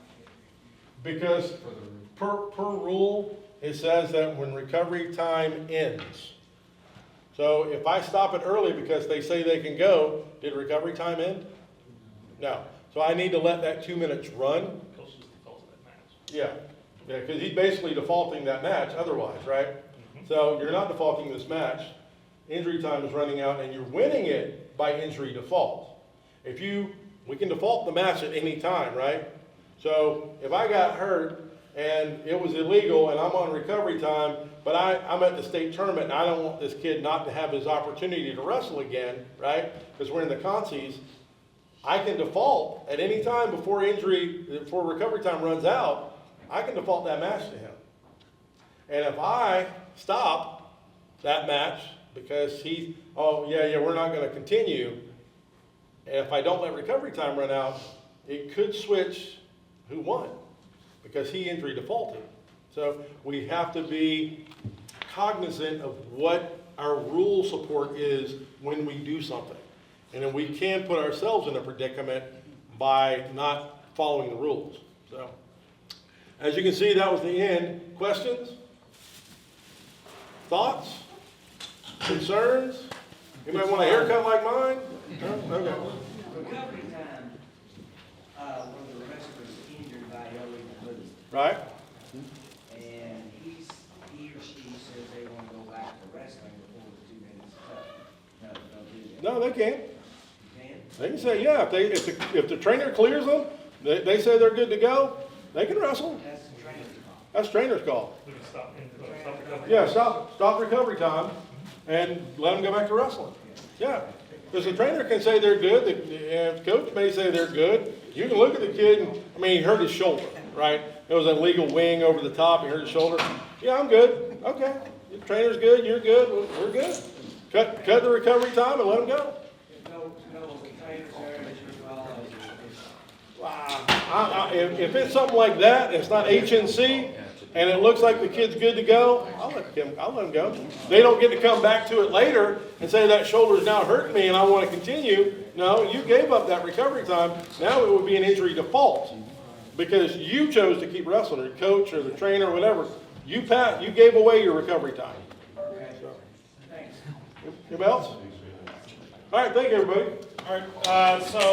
Because for the, per rule, it says that when recovery time ends. So if I stop it early because they say they can go, did recovery time end? No. So I need to let that 2 minutes run. Coach just defaulted that match. Yeah, because he's basically defaulting that match otherwise, right? So you're not defaulting this match. Injury time is running out and you're winning it by injury default. We can default the match at any time, right? So if I got hurt and it was illegal and I'm on recovery time, but I'm at the state tournament and I don't want this kid not to have his opportunity to wrestle again, right? Because we're in the consies, I can default at any time before recovery time runs out, I can default that match to him. And if I stop that match because we're not gonna continue, and if I don't let recovery time run out, it could switch who won because he injury defaulted. So we have to be cognizant of what our rule support is when we do something. And then we can put ourselves in a predicament by not following the rules. So, as you can see, that was the end. Questions? Thoughts? Concerns? Anybody want a haircut like mine? No? Okay. Recovery time, when the wrestler's injured by illegal movement, Right? and he or she says they wanna go back to wrestling before the 2 minutes is up. No, don't do that. No, they can. You can? They can say, yeah, if the trainer clears them, they say they're good to go, they can wrestle. That's the trainer's call. That's trainer's call. We can stop recovery. Yeah, stop recovery time and let them go back to wrestling. Yeah, Because the trainer can say they're good, the coach may say they're good. You can look at the kid and, I mean, he hurt his shoulder, right? It was a legal wing over the top, he hurt his shoulder. Yeah, I'm good. Okay. The trainer's good, you're good, we're good. Cut the recovery time and let them go. No, the trainers there, that you're following, If it's something like that, it's not HNC, and it looks like the kid's good to go, I'll let him go. They don't get to come back to it later and say that shoulder's now hurting me and I want to continue. No, you gave up that recovery time. Now it would be an injury default because you chose to keep wrestling, or the coach or the trainer or whatever. You gave away your recovery time. thanks. Anybody else? All right, thank you, everybody. All right, so